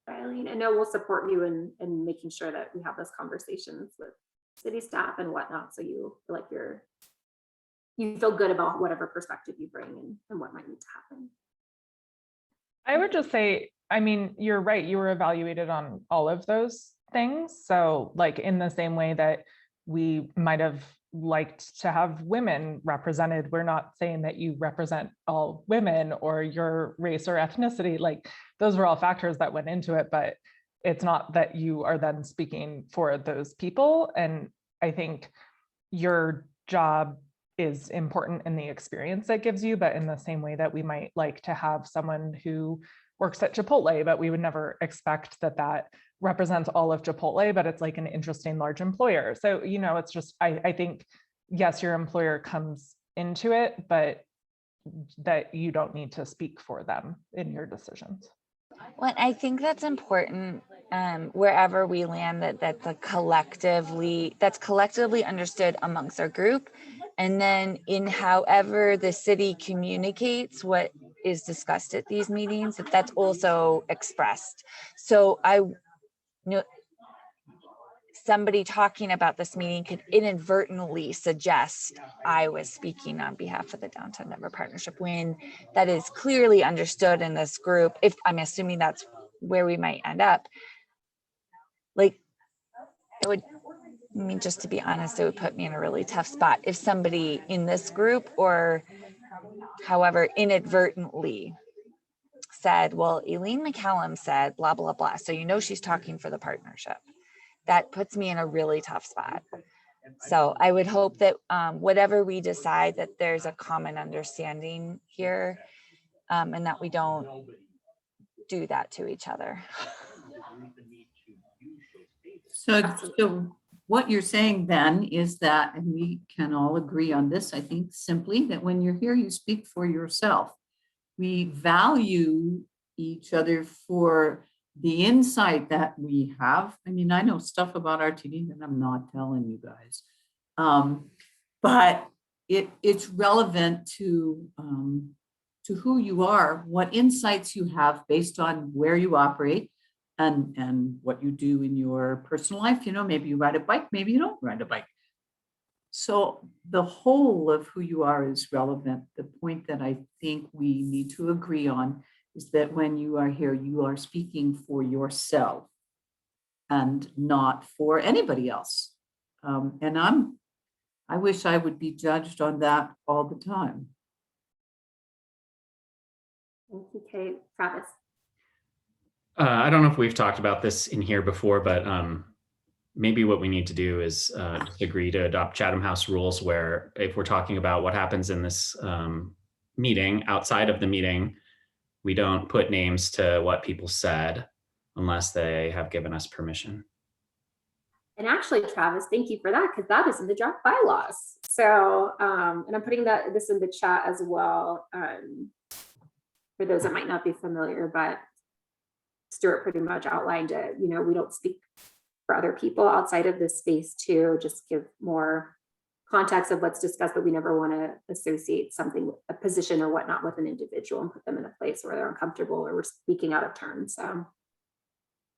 Eileen, I know we'll support you in making sure that we have those conversations with city staff and whatnot, so you feel like you feel good about whatever perspective you bring and what might need to happen. I would just say, I mean, you're right, you were evaluated on all of those things. So like in the same way that we might have liked to have women represented. We're not saying that you represent all women or your race or ethnicity. Like those were all factors that went into it, but it's not that you are then speaking for those people. And I think your job is important in the experience that gives you, but in the same way that we might like to have someone who works at Chipotle, but we would never expect that that represents all of Chipotle, but it's like an interesting large employer. So, you know, it's just, I think, yes, your employer comes into it, but that you don't need to speak for them in your decisions. Well, I think that's important wherever we land, that's collectively understood amongst our group. And then in however the city communicates what is discussed at these meetings, that's also expressed. So I know somebody talking about this meeting could inadvertently suggest I was speaking on behalf of the Downtown Denver Partnership when that is clearly understood in this group. If I'm assuming that's where we might end up, like it would, I mean, just to be honest, it would put me in a really tough spot if somebody in this group or however inadvertently said, well, Eileen McCallum said blah, blah, blah. So you know she's talking for the partnership. That puts me in a really tough spot. So I would hope that whatever we decide, that there's a common understanding here and that we don't do that to each other. So what you're saying then is that, and we can all agree on this, I think, simply that when you're here, you speak for yourself. We value each other for the insight that we have. I mean, I know stuff about RTD that I'm not telling you guys, but it's relevant to who you are, what insights you have based on where you operate and what you do in your personal life. You know, maybe you ride a bike, maybe you don't ride a bike. So the whole of who you are is relevant. The point that I think we need to agree on is that when you are here, you are speaking for yourself and not for anybody else. And I wish I would be judged on that all the time. Thank you, Kate. Travis. I don't know if we've talked about this in here before, but maybe what we need to do is just agree to adopt Chatham House rules where if we're talking about what happens in this meeting, outside of the meeting, we don't put names to what people said unless they have given us permission. And actually, Travis, thank you for that, because that is in the draft bylaws. So, and I'm putting this in the chat as well for those that might not be familiar, but Stuart pretty much outlined it. You know, we don't speak for other people outside of this space to just give more context of what's discussed, but we never want to associate something, a position or whatnot, with an individual and put them in a place where they're uncomfortable or we're speaking out of turn. So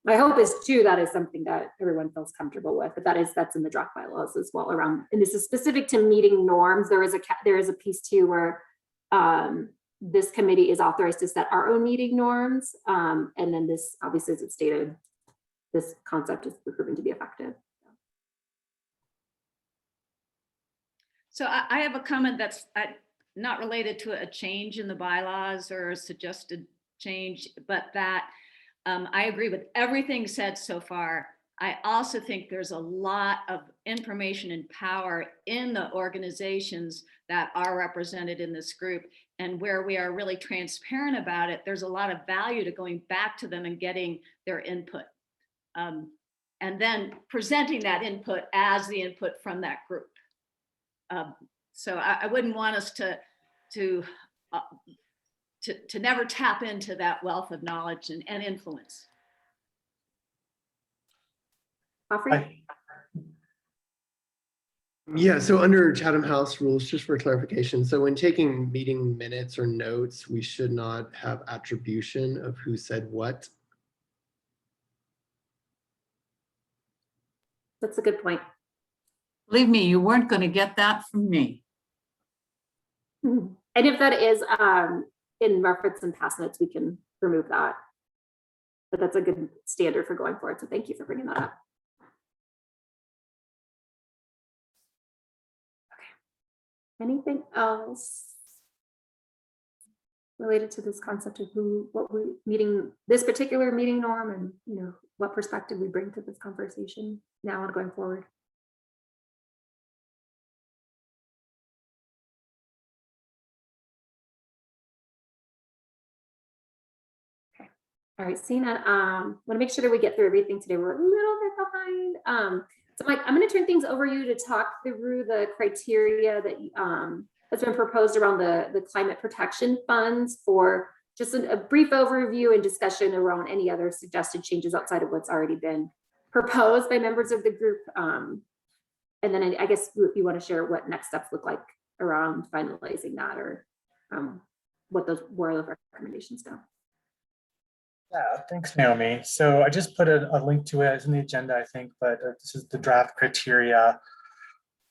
my hope is too, that is something that everyone feels comfortable with, but that's in the draft bylaws as well around, and this is specific to meeting norms. There is a piece too where this committee is authorized to set our own meeting norms. And then this, obviously, as it's stated, this concept is proven to be effective. So I have a comment that's not related to a change in the bylaws or a suggested change, but that I agree with everything said so far. I also think there's a lot of information and power in the organizations that are represented in this group, and where we are really transparent about it, there's a lot of value to going back to them and getting their input. And then presenting that input as the input from that group. So I wouldn't want us to never tap into that wealth of knowledge and influence. Yeah, so under Chatham House rules, just for clarification, so when taking meeting minutes or notes, we should not have attribution of who said what. That's a good point. Believe me, you weren't going to get that from me. And if that is in reference in past notes, we can remove that. But that's a good standard for going forward. So thank you for bringing that up. Anything else related to this concept of what we're meeting, this particular meeting norm, and what perspective we bring to this conversation now and going forward? Okay. All right, Sina, want to make sure that we get through everything today. We're a little bit behind. So Mike, I'm going to turn things over to you to talk through the criteria that has been proposed around the climate protection funds, for just a brief overview and discussion around any other suggested changes outside of what's already been proposed by members of the group. And then I guess if you want to share what next steps look like around finalizing that, or where the recommendations go. Yeah, thanks, Naomi. So I just put a link to it. It's in the agenda, I think, but this is the draft criteria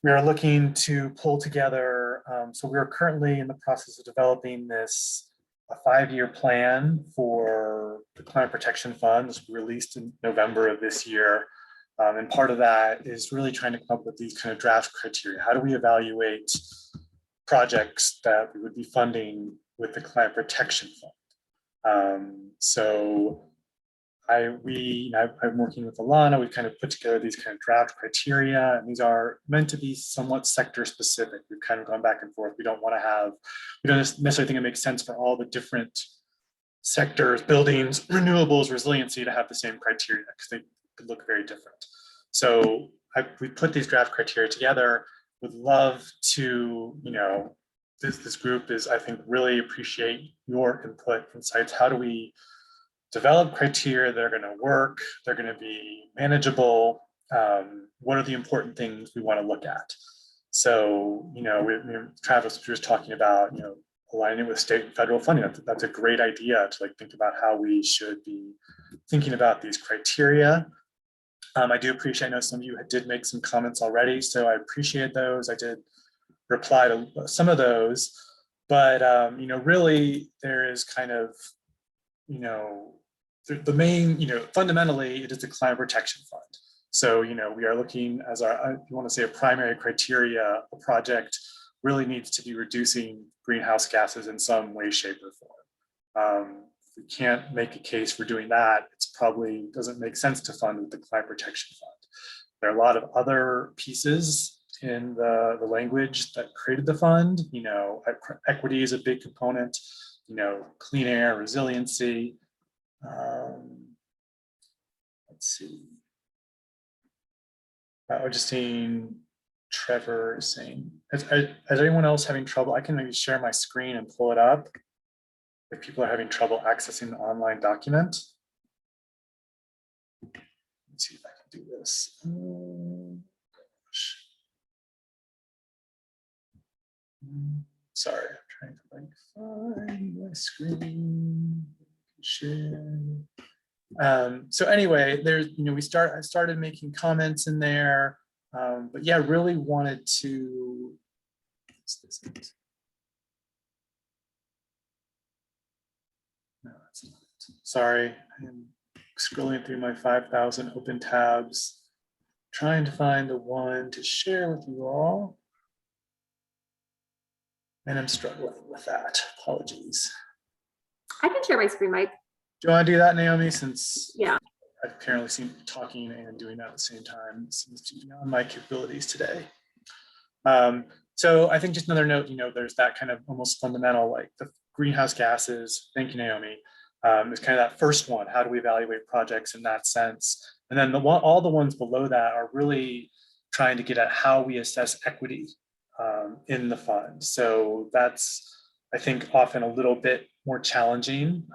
we are looking to pull together. So we are currently in the process of developing a 5-year plan for the Climate Protection Fund. This will be released in November of this year. And part of that is really trying to come up with these kind of draft criteria. How do we evaluate projects that we would be funding with the Climate Protection Fund? So I'm working with Alana. We've kind of put together these kind of draft criteria, and these are meant to be somewhat sector specific. We've kind of gone back and forth. We don't necessarily think it makes sense for all the different sectors, buildings, renewables, resiliency, to have the same criteria, because they could look very different. So we put these draft criteria together. Would love to, this group is, I think, really appreciate your input, insights. How do we develop criteria that are going to work? They're going to be manageable. What are the important things we want to look at? So, Travis was just talking about, aligning with state and federal funding. That's a great idea to think about how we should be thinking about these criteria. I do appreciate, I know some of you did make some comments already, so I appreciate those. I did reply to some of those, but really there is kind of, the main, fundamentally it is the Climate Protection Fund. So, we are looking as if you want to say a primary criteria, a project really needs to be reducing greenhouse gases in some way, shape, or form. If we can't make a case for doing that, it's probably doesn't make sense to fund with the Climate Protection Fund. There are a lot of other pieces in the language that created the fund. Equity is a big component, clean air, resiliency. Let's see. I've just seen Trevor saying, is anyone else having trouble? I can maybe share my screen and pull it up if people are having trouble accessing the online document. Let's see if I can do this. Sorry, I'm trying to find my screen. Share. So anyway, there's, I started making comments in there, but yeah, really wanted to. No, that's not it. Sorry, I'm scrolling through my 5,000 open tabs, trying to find the one to share with you all. And I'm struggling with that. Apologies. I can share my screen, Mike. Do you want to do that, Naomi? Since yeah, I've apparently seen talking and doing that at the same time. It seems to be beyond my capabilities today. So I think just another note, there's that kind of almost fundamental, like the greenhouse gases. Thank you, Naomi. Is kind of that first one. How do we evaluate projects in that sense? And then all the ones below that are really trying to get at how we assess equity in the fund. So that's, I think, often a little bit more challenging.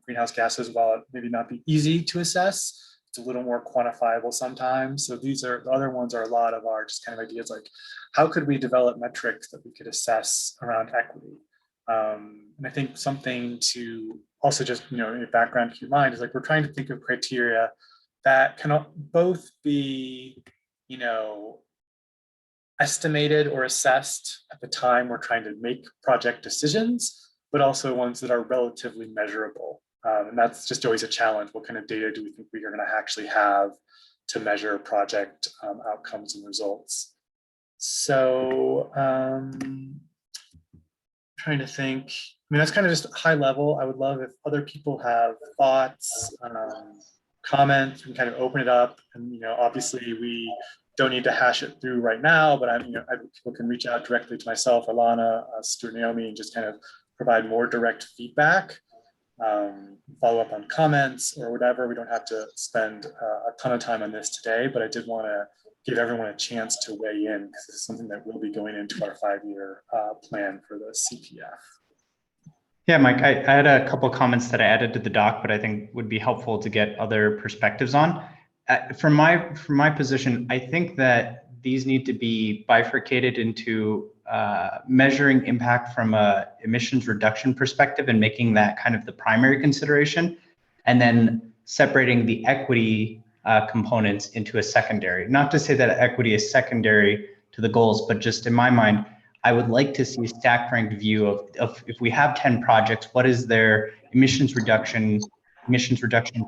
Greenhouse gases, while it maybe not be easy to assess, it's a little more quantifiable sometimes. So these are, the other ones are a lot of our just kind of ideas like, how could we develop metrics that we could assess around equity? And I think something to also just, in your background, keep in mind is like, we're trying to think of criteria that can both be, estimated or assessed at the time we're trying to make project decisions, but also ones that are relatively measurable. And that's just always a challenge. What kind of data do we think we are going to actually have to measure project outcomes and results? So trying to think. I mean, that's kind of just high level. I would love if other people have thoughts, comments, we can kind of open it up. And, you know, obviously we don't need to hash it through right now, but people can reach out directly to myself, Alana, Stuart, Naomi, and just kind of provide more direct feedback, follow up on comments or whatever. We don't have to spend a ton of time on this today, but I did want to give everyone a chance to weigh in because this is something that will be going into our 5-year plan for the CPF. Yeah, Mike, I had a couple comments that I added to the doc, but I think would be helpful to get other perspectives on. From my position, I think that these need to be bifurcated into measuring impact from a emissions reduction perspective and making that kind of the primary consideration, and then separating the equity components into a secondary. Not to say that equity is secondary to the goals, but just in my mind, I would like to see a stack ranked view of if we have 10 projects, what is their emissions reduction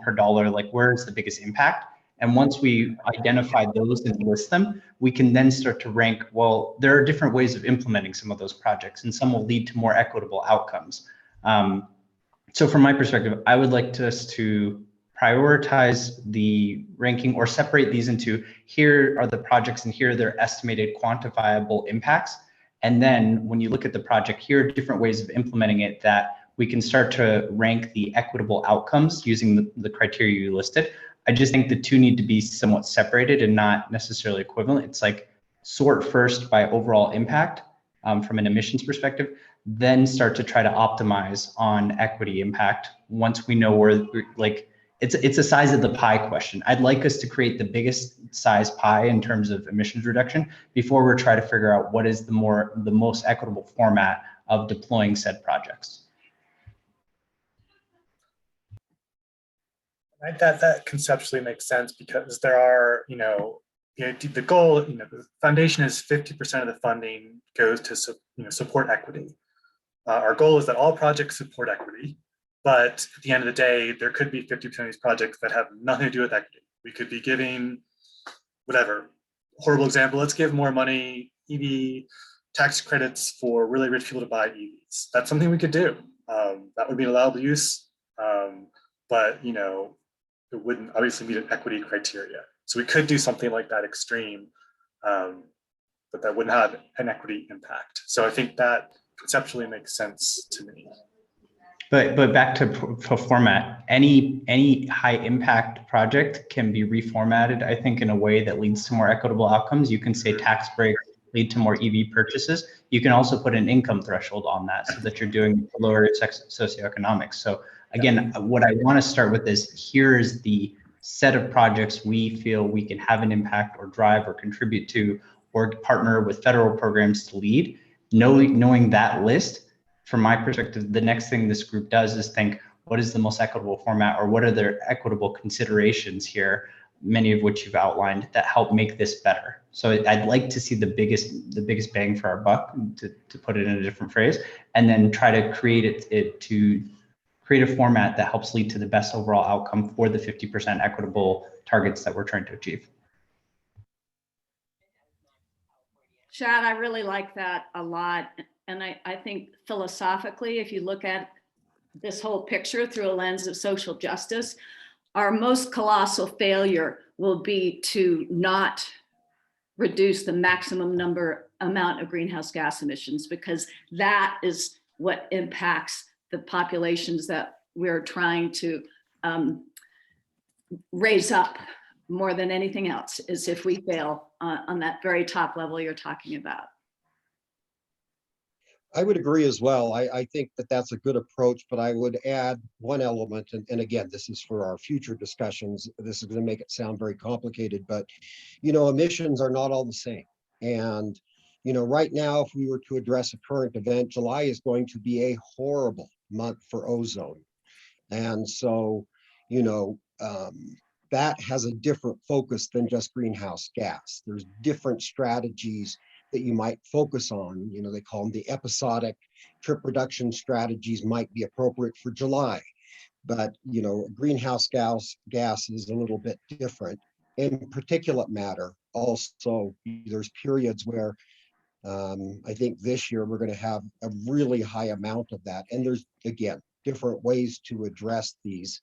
per dollar, like where is the biggest impact? And once we identify those and list them, we can then start to rank, well, there are different ways of implementing some of those projects and some will lead to more equitable outcomes. So from my perspective, I would like us to prioritize the ranking or separate these into here are the projects and here are their estimated quantifiable impacts. And then when you look at the project, here are different ways of implementing it that we can start to rank the equitable outcomes using the criteria you listed. I just think the two need to be somewhat separated and not necessarily equivalent. It's like sort first by overall impact from an emissions perspective, then start to try to optimize on equity impact once we know where, like, it's a size of the pie question. I'd like us to create the biggest size pie in terms of emissions reduction before we're trying to figure out what is the most equitable format of deploying said projects. That conceptually makes sense because there are, the goal, the foundation is 50% of the funding goes to support equity. Our goal is that all projects support equity. But at the end of the day, there could be 50% of these projects that have nothing to do with equity. We could be giving whatever, horrible example, let's give more money, EV tax credits for really rich people to buy EVs. That's something we could do. That would be an allowable use, but it wouldn't obviously meet an equity criteria. So we could do something like that extreme, but that wouldn't have an equity impact. So I think that conceptually makes sense to me. But back to format, any high impact project can be reformatted, I think, in a way that leads to more equitable outcomes. You can say tax breaks lead to more EV purchases. You can also put an income threshold on that so that you're doing lower socioeconomics. So again, what I want to start with is here is the set of projects we feel we can have an impact or drive or contribute to or partner with federal programs to lead. Knowing that list, from my perspective, the next thing this group does is think, what is the most equitable format or what are their equitable considerations here, many of which you've outlined, that help make this better. So I'd like to see the biggest bang for our buck, to put it in a different phrase, and then try to create to create a format that helps lead to the best overall outcome for the 50% equitable targets that we're trying to achieve. Shad, I really like that a lot. And I think philosophically, if you look at this whole picture through a lens of social justice, our most colossal failure will be to not reduce the maximum amount of greenhouse gas emissions, because that is what impacts the populations that we're trying to raise up more than anything else, is if we fail on that very top level you're talking about. I would agree as well. I think that that's a good approach, but I would add one element, and again, this is for our future discussions. This is going to make it sound very complicated, but emissions are not all the same. And right now, if we were to address a current event, July is going to be a horrible month for ozone, and so that has a different focus than just greenhouse gas. There's different strategies that you might focus on. They call them the episodic trip reduction strategies might be appropriate for July, but greenhouse gas is a little bit different. And particulate matter also, there's periods where I think this year we're going to have a really high amount of that. And there's, again, different ways to address these.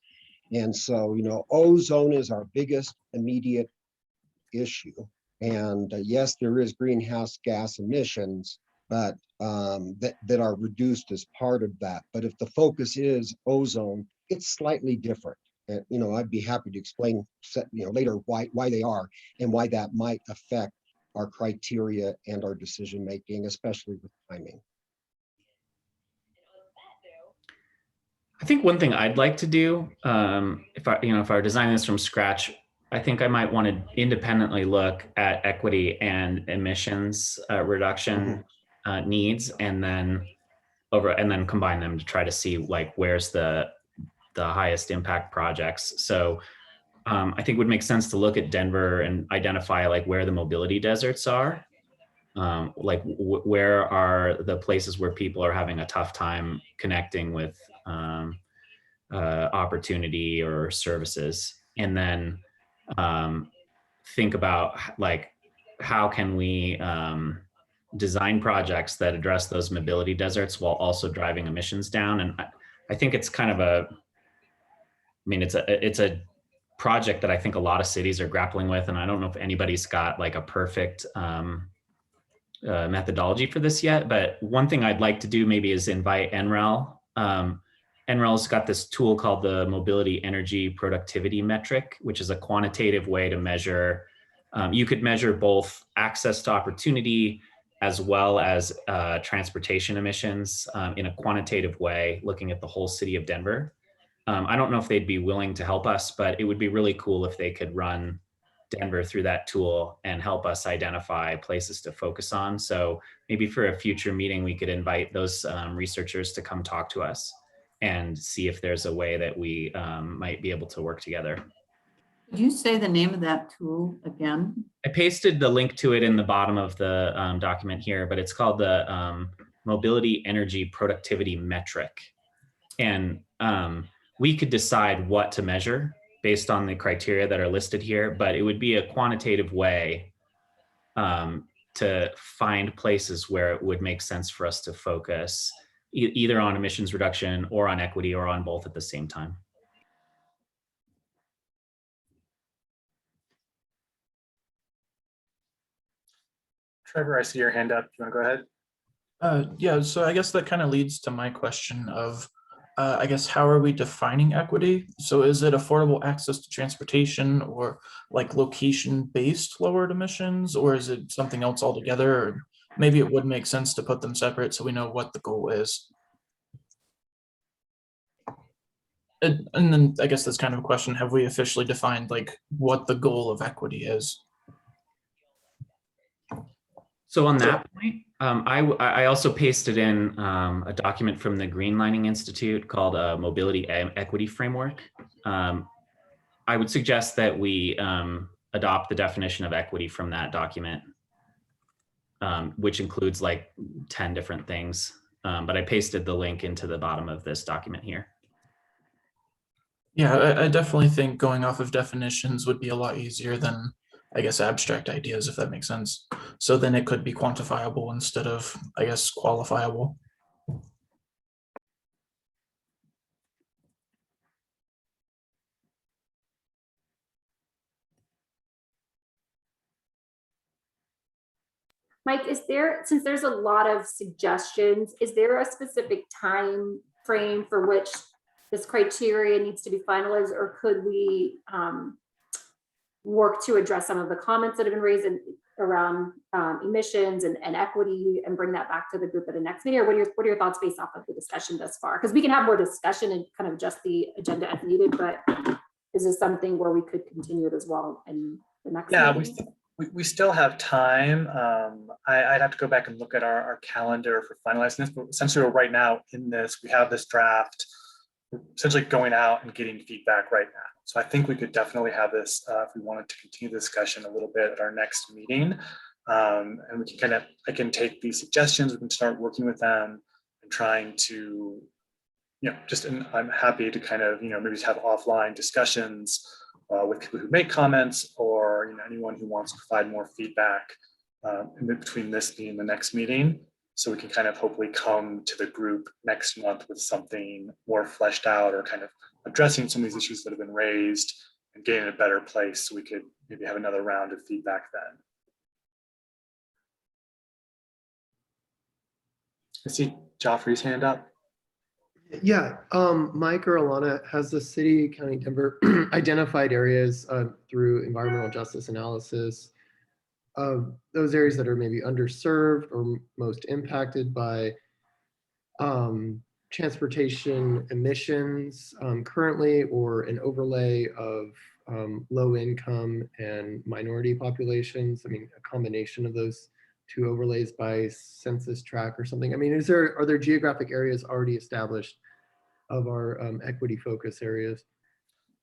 And so, ozone is our biggest immediate issue. And yes, there is greenhouse gas emissions, but that are reduced as part of that. But if the focus is ozone, it's slightly different. And, I'd be happy to explain, later why they are and why that might affect our criteria and our decision making, especially with timing. I think one thing I'd like to do, if I were designing this from scratch, I think I might want to independently look at equity and emissions reduction needs, and then combine them to try to see like where's the highest impact projects. So I think it would make sense to look at Denver and identify like where the mobility deserts are. Like where are the places where people are having a tough time connecting with opportunity or services, and then think about like how can we design projects that address those mobility deserts while also driving emissions down. And I think it's kind of it's a project that I think a lot of cities are grappling with, and I don't know if anybody's got like a perfect methodology for this yet, but one thing I'd like to do maybe is invite NREL. NREL's got this tool called the Mobility Energy Productivity Metric, which is a quantitative way to measure. You could measure both access to opportunity as well as transportation emissions in a quantitative way, looking at the whole city of Denver. I don't know if they'd be willing to help us, but it would be really cool if they could run Denver through that tool and help us identify places to focus on. So maybe for a future meeting, we could invite those researchers to come talk to us and see if there's a way that we might be able to work together. Could you say the name of that tool again? I pasted the link to it in the bottom of the document here, but it's called the Mobility Energy Productivity Metric. And we could decide what to measure based on the criteria that are listed here, but it would be a quantitative way to find places where it would make sense for us to focus either on emissions reduction or on equity or on both at the same time. Trevor, I see your hand up. Do you want to go ahead? Yeah, so I guess that kind of leads to my question of, I guess, how are we defining equity? So is it affordable access to transportation or like location-based lowered emissions, or is it something else altogether? Or maybe it would make sense to put them separate so we know what the goal is. And then I guess that's kind of a question, have we officially defined like what the goal of equity is? So on that point, I also pasted in a document from the Greenlining Institute called a Mobility Equity Framework. I would suggest that we adopt the definition of equity from that document, which includes like 10 different things. But I pasted the link into the bottom of this document here. Yeah, I definitely think going off of definitions would be a lot easier than, I guess, abstract ideas, if that makes sense. So then it could be quantifiable instead of, I guess, qualifiable. Mike, since there's a lot of suggestions, is there a specific time frame for which this criteria needs to be finalized, or could we work to address some of the comments that have been raised around emissions and equity and bring that back to the group at the next meeting? Or what are your thoughts based off of the discussion thus far? Because we can have more discussion and kind of adjust the agenda as needed, but is this something where we could continue it as well in the next meeting? We still have time. I'd have to go back and look at our calendar for finalizing this, but essentially right now in this, we have this draft. We're essentially going out and getting feedback right now. So I think we could definitely have this if we wanted to continue the discussion a little bit at our next meeting. And we can I can take these suggestions, we can start working with them and trying to, and I'm happy to kind of, maybe just have offline discussions with people who make comments or anyone who wants to provide more feedback in between this meeting and the next meeting. So we can kind of hopefully come to the group next month with something more fleshed out or kind of addressing some of these issues that have been raised and getting in a better place so we could maybe have another round of feedback then. I see Joffrey's hand up. Yeah, Mike or Alana, has the city, county, Denver identified areas through environmental justice analysis of those areas that are maybe underserved or most impacted by transportation emissions currently, or an overlay of low income and minority populations? I mean, a combination of those two overlays by census tract or something. I mean, are there geographic areas already established of our equity focus areas?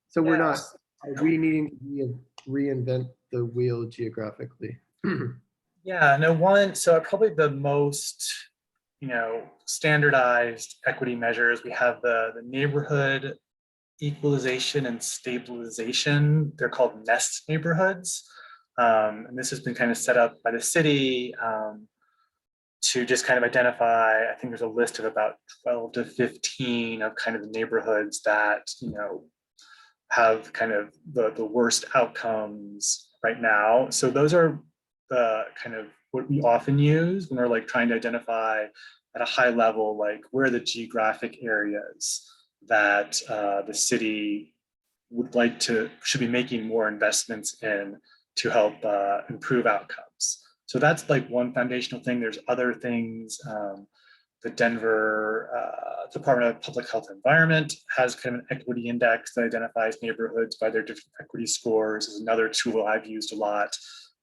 So we're not, are we needing to reinvent the wheel geographically? Yeah, no, so probably the most, standardized equity measures, we have the neighborhood equalization and stabilization. They're called NEST neighborhoods. And this has been kind of set up by the city to just kind of identify, I think there's a list of about 12 to 15 of kind of the neighborhoods that, have kind of the worst outcomes right now. So those are the kind of what we often use when we're like trying to identify at a high level, like where are the geographic areas that the city should be making more investments in to help improve outcomes. So that's like one foundational thing. There's other things. The Denver Department of Public Health and Environment has kind of an equity index that identifies neighborhoods by their different equity scores. Is another tool I've used a lot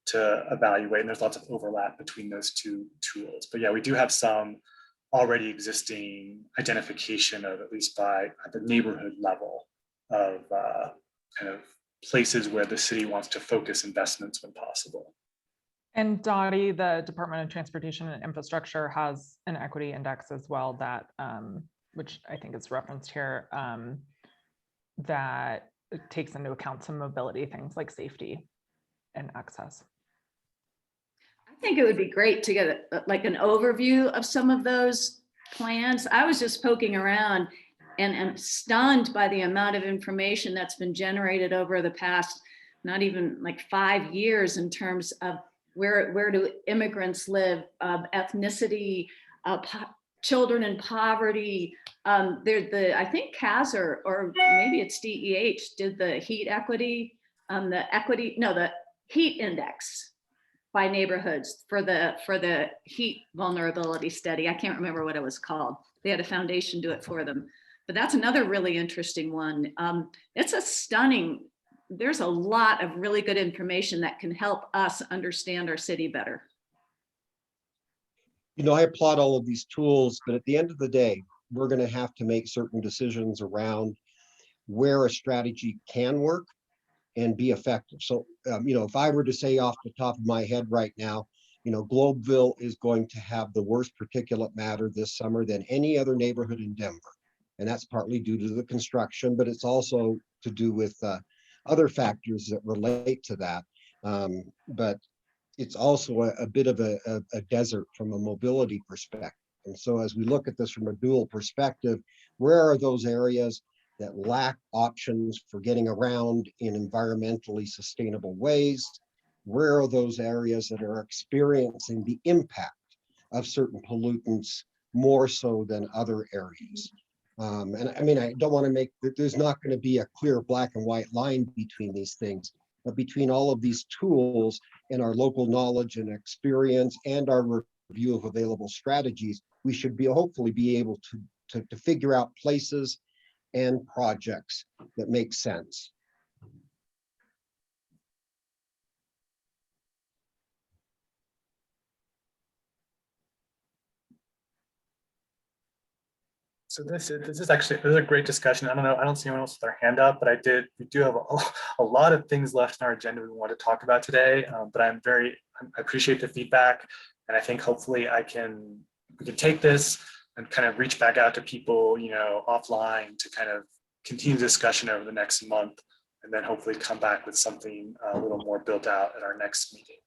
to evaluate, and there's lots of overlap between those two tools. But yeah, we do have some already existing identification of, at least at the neighborhood level, of kind of places where the city wants to focus investments when possible. And Dottie, the Department of Transportation and Infrastructure has an equity index as well that, which I think is referenced here, that takes into account some mobility things like safety and access. I think it would be great to get like an overview of some of those plans. I was just poking around and am stunned by the amount of information that's been generated over the past, not even like 5 years, in terms of where do immigrants live, ethnicity, children in poverty. I think CAS or maybe it's DEH did the heat equity, the heat index by neighborhoods for the heat vulnerability study. I can't remember what it was called. They had a foundation do it for them. But that's another really interesting one. There's a lot of really good information that can help us understand our city better. I applaud all of these tools, but at the end of the day, we're going to have to make certain decisions around where a strategy can work and be effective. So, if I were to say off the top of my head right now, Globeville is going to have the worst particulate matter this summer than any other neighborhood in Denver. And that's partly due to the construction, but it's also to do with other factors that relate to that. But it's also a bit of a desert from a mobility perspective. And so as we look at this from a dual perspective, where are those areas that lack options for getting around in environmentally sustainable ways? Where are those areas that are experiencing the impact of certain pollutants more so than other areas? And I mean, I don't want to there's not going to be a clear black and white line between these things, but between all of these tools and our local knowledge and experience and our review of available strategies, we should hopefully be able to figure out places and projects that make sense. So this is a great discussion. I don't see anyone else with their hand up, but we do have a lot of things left in our agenda we want to talk about today. But I appreciate the feedback, and I think hopefully we can take this and kind of reach back out to people, offline to kind of continue the discussion over the next month, and then hopefully come back with something a little more built out at our next meeting.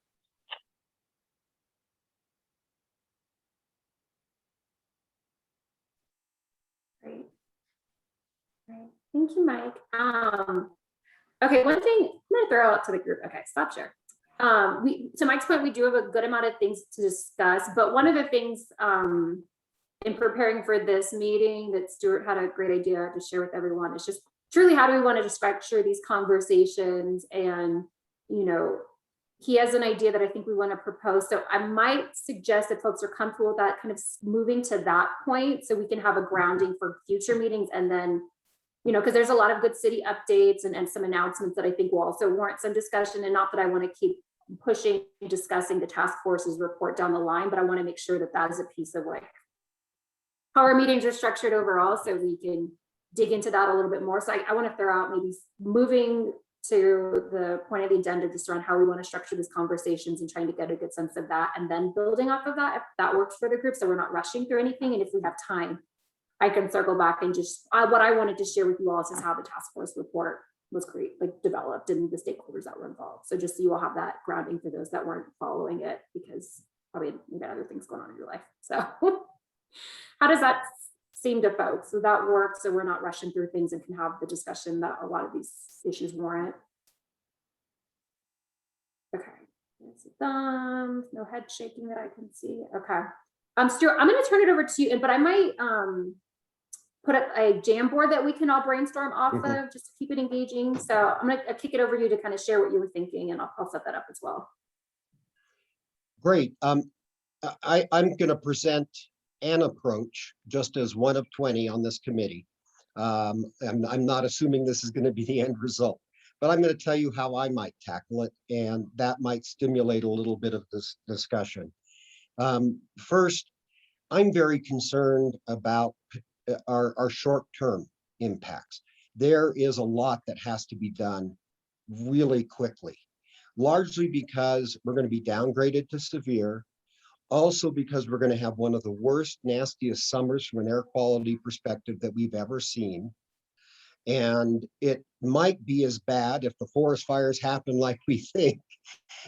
Thank you, Mike. Okay, one thing I'm gonna throw out to the group. Okay, stop share. To Mike's point, we do have a good amount of things to discuss, but one of the things in preparing for this meeting that Stuart had a great idea to share with everyone is just truly how do we want to structure these conversations. And, you know, he has an idea that I think we want to propose. So I might suggest if folks are comfortable with that, kind of moving to that point so we can have a grounding for future meetings. And then, you know, because there's a lot of good city updates and some announcements that I think will also warrant some discussion. And not that I want to keep pushing, discussing the task force's report down the line, but I want to make sure that that is a piece of like how our meetings are structured overall, so we can dig into that a little bit more. So I want to throw out maybe moving to the point of the agenda just around how we want to structure these conversations and trying to get a good sense of that, and then building off of that if that works for the group, so we're not rushing through anything. And if we have time, I can circle back and just what I wanted to share with you all is how the task force report was developed and the stakeholders that were involved. So just so you all have that grounding for those that weren't following it, because probably you got other things going on in your life. So how does that seem to folks? So that works, so we're not rushing through things and can have the discussion that a lot of these issues warrant. Okay, thumbs, no head shaking that I can see. Okay, Stuart, I'm going to turn it over to you, but I might put up a jam board that we can all brainstorm off of just to keep it engaging. So I'm going to kick it over to you to kind of share what you were thinking, and I'll set that up as well. Great. I'm going to present an approach just as one of 20 on this committee. I'm not assuming this is going to be the end result, but I'm going to tell you how I might tackle it, and that might stimulate a little bit of this discussion. First, I'm very concerned about our short-term impacts. There is a lot that has to be done really quickly, largely because we're going to be downgraded to severe. Also because we're going to have one of the worst, nastiest summers from an air quality perspective that we've ever seen. And it might be as bad if the forest fires happen like we think,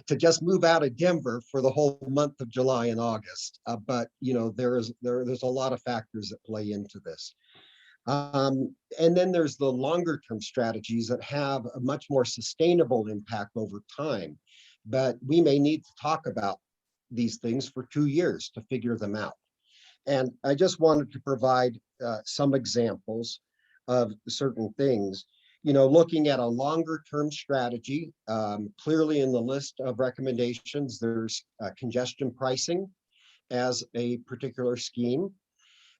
to just move out of Denver for the whole month of July and August. But you know, there's a lot of factors that play into this. And then there's the longer term strategies that have a much more sustainable impact over time. But we may need to talk about these things for 2 years to figure them out. And I just wanted to provide some examples of certain things. You know, looking at a longer term strategy, clearly in the list of recommendations, there's congestion pricing as a particular scheme.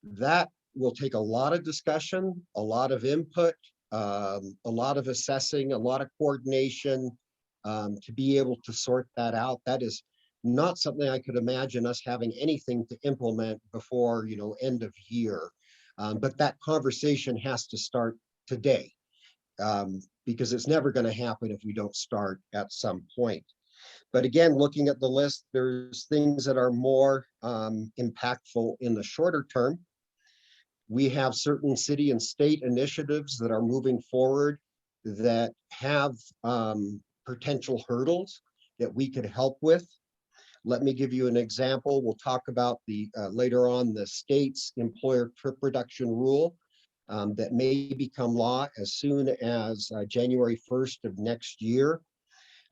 That will take a lot of discussion, a lot of input, a lot of assessing, a lot of coordination to be able to sort that out. That is not something I could imagine us having anything to implement before, you know, end of year. But that conversation has to start today because it's never going to happen if we don't start at some point. But again, looking at the list, there's things that are more impactful in the shorter term. We have certain city and state initiatives that are moving forward that have potential hurdles that we could help with. Let me give you an example. We'll talk about the later on the state's employer trip reduction rule that may become law as soon as January 1st of next year.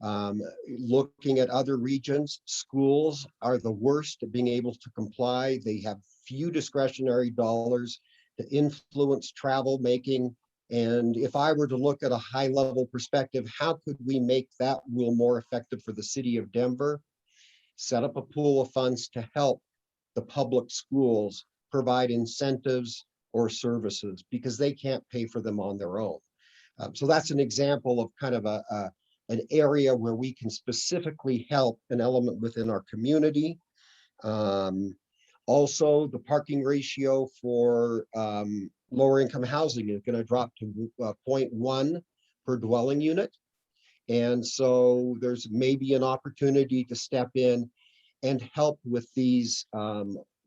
Looking at other regions, schools are the worst at being able to comply. They have few discretionary dollars to influence travel making. And if I were to look at a high level perspective, how could we make that rule more effective for the city of Denver? Set up a pool of funds to help the public schools provide incentives or services because they can't pay for them on their own. So that's an example of kind of an area where we can specifically help an element within our community. Also, the parking ratio for lower income housing is going to drop to 0.1 per dwelling unit. And so there's maybe an opportunity to step in and help with these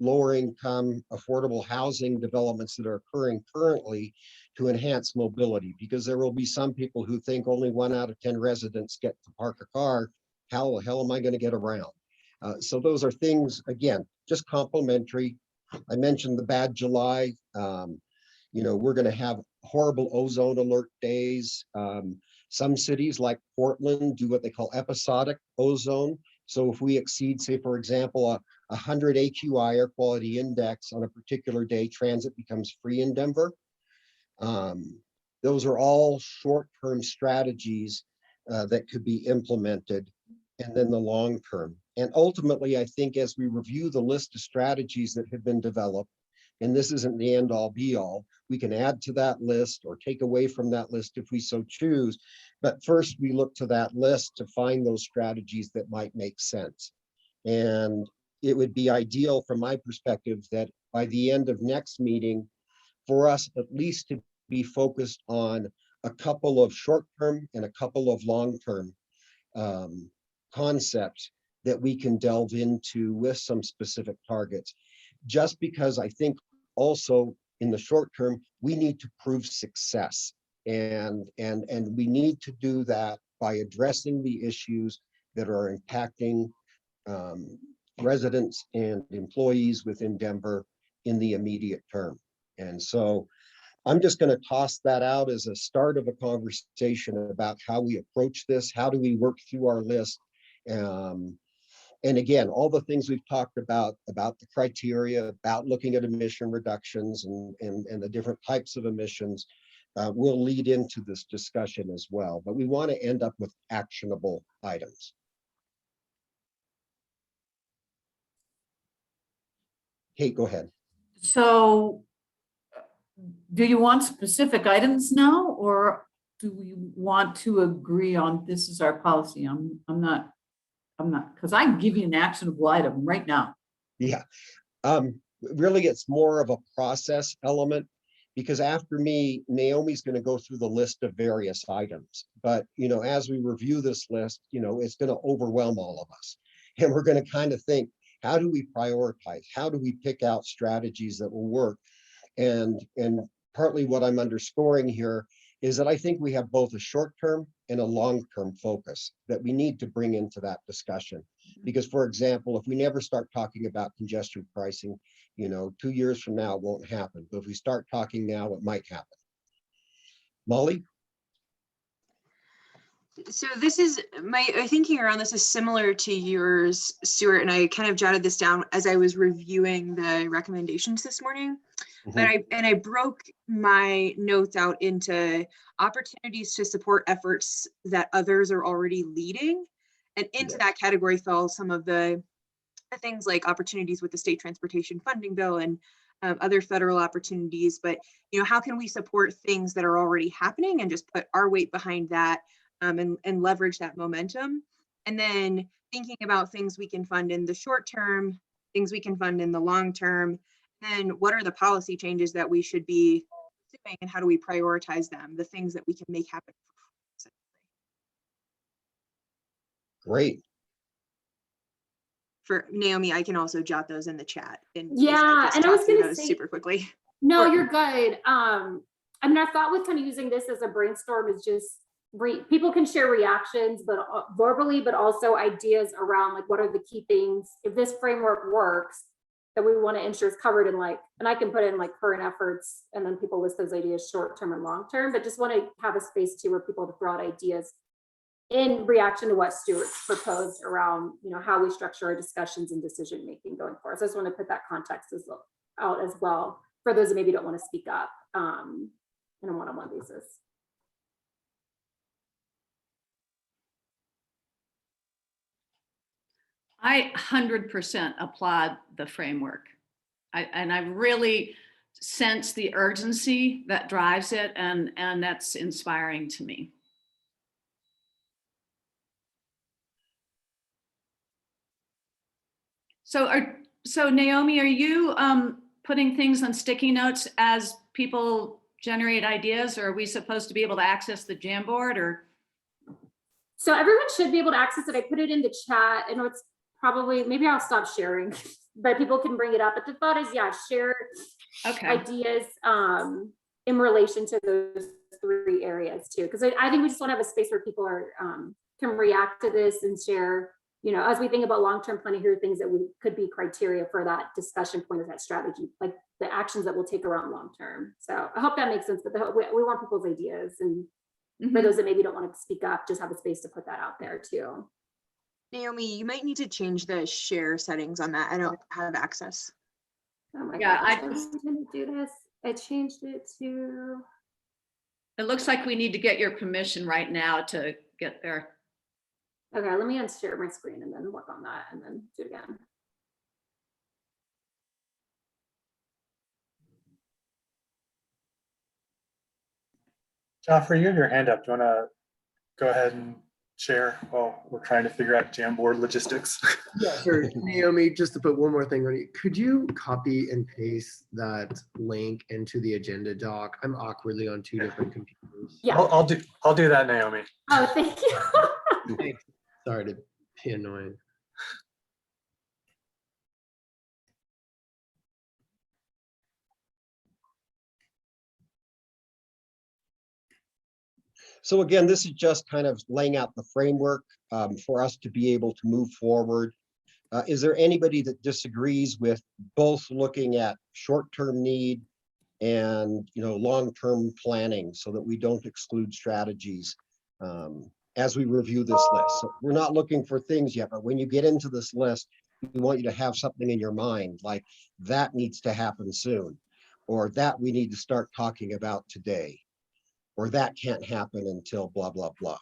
lower income affordable housing developments that are occurring currently to enhance mobility, because there will be some people who think only 1 out of 10 residents get to park a car. How the hell am I going to get around? So those are things, again, just complementary. I mentioned the bad July. We're going to have horrible ozone alert days. Some cities like Portland do what they call episodic ozone. So if we exceed, say, for example, a 100 AQI, air quality index, on a particular day, transit becomes free in Denver. Those are all short-term strategies that could be implemented, and then the long term. And ultimately, I think as we review the list of strategies that have been developed, and this isn't the end all be all, we can add to that list or take away from that list if we so choose. But first we look to that list to find those strategies that might make sense. And it would be ideal from my perspective that by the end of next meeting, for us at least to be focused on a couple of short-term and a couple of long-term concepts that we can delve into with some specific targets. Just because I think also in the short term, we need to prove success. And we need to do that by addressing the issues that are impacting residents and employees within Denver in the immediate term. And so I'm just going to toss that out as a start of a conversation about how we approach this. How do we work through our list? And again, all the things we've talked about the criteria, about looking at emission reductions and the different types of emissions will lead into this discussion as well. But we want to end up with actionable items. Kate, go ahead. So do you want specific items now, or do we want to agree on this is our policy? I'm not, because I can give you an actionable item right now. Yeah, really it's more of a process element, because after me, Naomi's going to go through the list of various items. But, as we review this list, it's going to overwhelm all of us. And we're going to kind of think, how do we prioritize? How do we pick out strategies that will work? And partly what I'm underscoring here is that I think we have both a short-term and a long-term focus that we need to bring into that discussion. Because, for example, if we never start talking about congestion pricing, 2 years from now, it won't happen. But if we start talking now, it might happen. Molly? So this is my thinking around this is similar to yours, Stuart, and I kind of jotted this down as I was reviewing the recommendations this morning. But I broke my notes out into opportunities to support efforts that others are already leading, and into that category fell some of the things like opportunities with the state transportation funding bill and other federal opportunities. But how can we support things that are already happening and just put our weight behind that? And leverage that momentum. And then thinking about things we can fund in the short term, things we can fund in the long term, and what are the policy changes that we should be doing and how do we prioritize them, the things that we can make happen. Great. For Naomi, I can also jot those in the chat. Yeah, and I was going to say super quickly. No, you're good. I mean, our thought with kind of using this as a brainstorm is just people can share reactions, but verbally, but also ideas around like what are the key things if this framework works that we want to ensure is covered in and I can put in like current efforts, and then people list those ideas short term and long term, but just want to have a space too where people have brought ideas in reaction to what Stuart proposed around how we structure our discussions and decision making going forward. So I just want to put that context out as well for those that maybe don't want to speak up in a one-on-one basis. I 100% applaud the framework. I really sense the urgency that drives it, and that's inspiring to me. So Naomi, are you putting things on sticky notes as people generate ideas, or are we supposed to be able to access the Jamboard, or? So everyone should be able to access it. I put it in the chat. I know it's probably, maybe I'll stop sharing, but people can bring it up. But the thought is, share ideas in relation to those 3 areas too. Because I think we just want to have a space where people are can react to this and share you know, as we think about long-term planning, here are things that could be criteria for that discussion point of that strategy, like the actions that we'll take around long-term. So I hope that makes sense, but we want people's ideas, and for those that maybe don't want to speak up, just have a space to put that out there too. Naomi, you might need to change the share settings on that. I don't have access. Oh my Yeah, gosh, I I just, didn't do this. I changed it to. it looks like we need to get your permission right now to get there. Okay, let me unshare my screen and then work on that and then do it again. Joffrey, you have your hand up. Do you want to go ahead and share while we're trying to figure out Jamboard logistics? Yeah, sure. Naomi, just to put one more thing on it, could you copy and paste that link into the agenda doc? I'm awkwardly on 2 different computers. Yeah. I'll do that, Naomi. Oh, thank you. Thanks. Sorry to be annoying. So again, this is just kind of laying out the framework for us to be able to move forward. Is there anybody that disagrees with both looking at short-term need and, you know, long-term planning so that we don't exclude strategies as we review this list? So we're not looking for things yet, but when you get into this list, we want you to have something in your mind like that needs to happen soon, or that we need to start talking about today, or that can't happen until blah, blah, blah.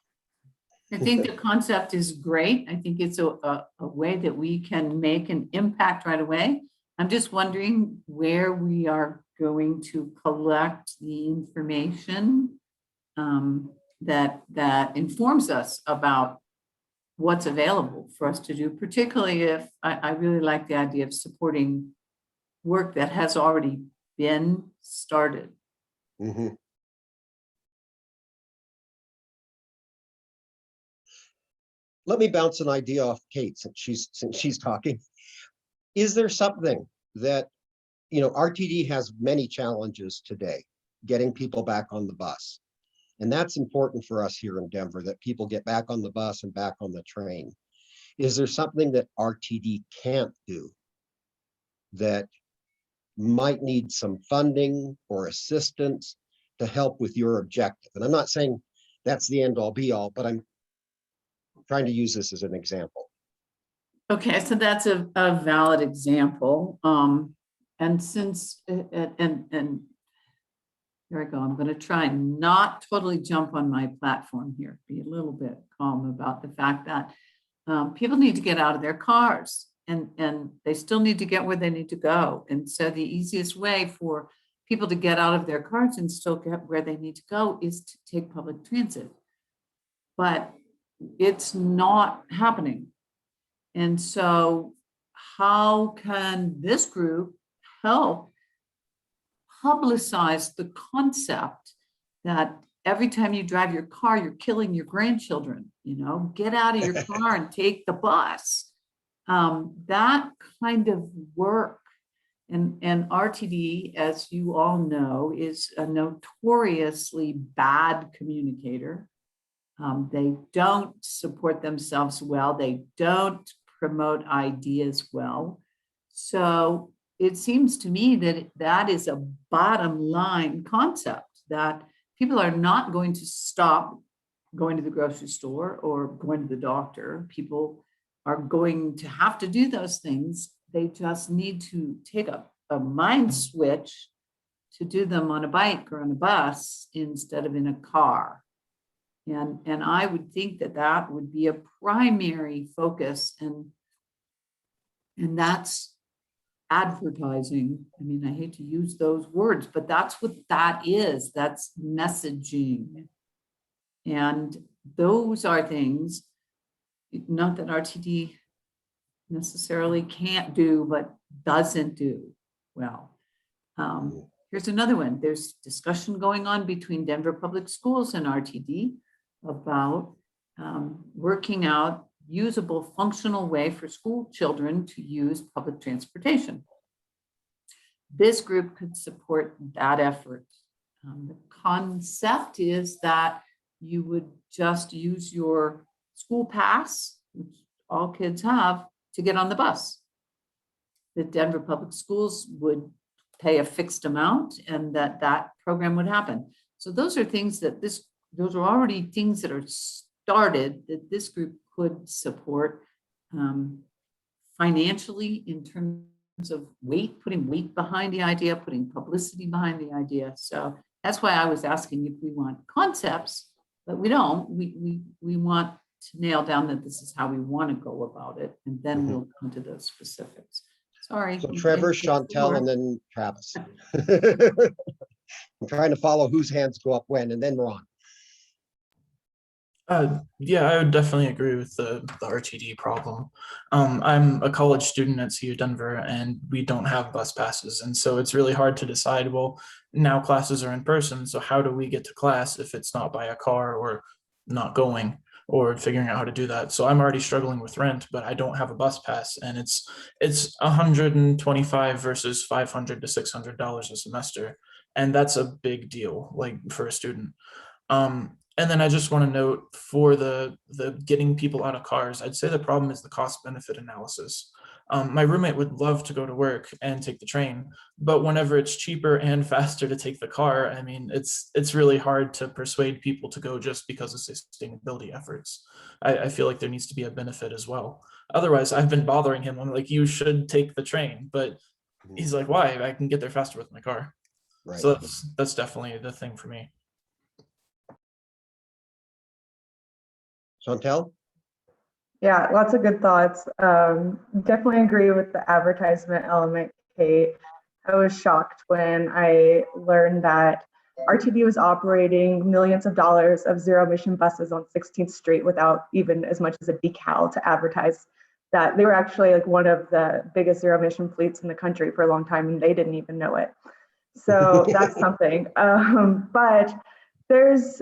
I think the concept is great. I think it's a way that we can make an impact right away. I'm just wondering where we are going to collect the information that informs us about what's available for us to do, particularly if I really like the idea of supporting work that has already been started. Mm-hmm. Let me bounce an idea off Kate since she's talking. Is there something that, you know, RTD has many challenges today, getting people back on the bus. And that's important for us here in Denver, that people get back on the bus and back on the train. Is there something that RTD can't do that might need some funding or assistance to help with your objective? And I'm not saying that's the end all be all, but I'm trying to use this as an example. Okay, so that's a valid example. And since, and here I go, I'm going to try and not totally jump on my platform here, be a little bit calm about the fact that people need to get out of their cars and they still need to get where they need to go. And so the easiest way for people to get out of their cars and still get where they need to go is to take public transit. But it's not happening. And so how can this group help publicize the concept that every time you drive your car, you're killing your grandchildren? You know, get out of your car and take the bus. That kind of work. And RTD, as you all know, is a notoriously bad communicator. They don't support themselves well. They don't promote ideas well. So it seems to me that that is a bottom line concept, that people are not going to stop going to the grocery store or going to the doctor. People are going to have to do those things. They just need to take a mind switch to do them on a bike or on a bus instead of in a car. And I would think that that would be a primary focus, and that's advertising. I mean, I hate to use those words, but that's what that is. That's messaging. And those are things, not that RTD necessarily can't do, but doesn't do well. Here's another one. There's discussion going on between Denver Public Schools and RTD about working out usable, functional way for school children to use public transportation. This group could support that effort. The concept is that you would just use your school pass, which all kids have to get on the bus. The Denver Public Schools would pay a fixed amount and that program would happen. So those are things that those are already things that are started that this group could support financially in terms of putting weight behind the idea, putting publicity behind the idea. So that's why I was asking if we want concepts, but we don't. We want to nail down that this is how we want to go about it, and then we'll come to those specifics. Sorry. So Trevor, Chantel, and then Travis. I'm trying to follow whose hands go up when, and then Ron. Yeah, I would definitely agree with the RTD problem. I'm a college student at CU Denver, and we don't have bus passes. And so it's really hard to decide, well, now classes are in person, so how do we get to class if it's not by a car or not going or figuring out how to do that? So I'm already struggling with rent, but I don't have a bus pass, and it's $125 versus $500 to $600 a semester. And that's a big deal, like for a student. And then I just want to note for the getting people out of cars, I'd say the problem is the cost benefit analysis. My roommate would love to go to work and take the train, but whenever it's cheaper and faster to take the car, I mean, it's really hard to persuade people to go just because of sustainability efforts. I feel like there needs to be a benefit as well. Otherwise, I've been bothering him. I'm like, you should take the train, but he's like, why? I can get there faster with my car. Right. So that's definitely the thing for me. Chantel? Yeah, lots of good thoughts. Definitely agree with the advertisement element, Kate. I was shocked when I learned that RTD was operating millions of dollars of zero emission buses on 16th Street without even as much as a decal to advertise that they were actually like one of the biggest zero emission fleets in the country for a long time, and they didn't even know it. So that's something. But this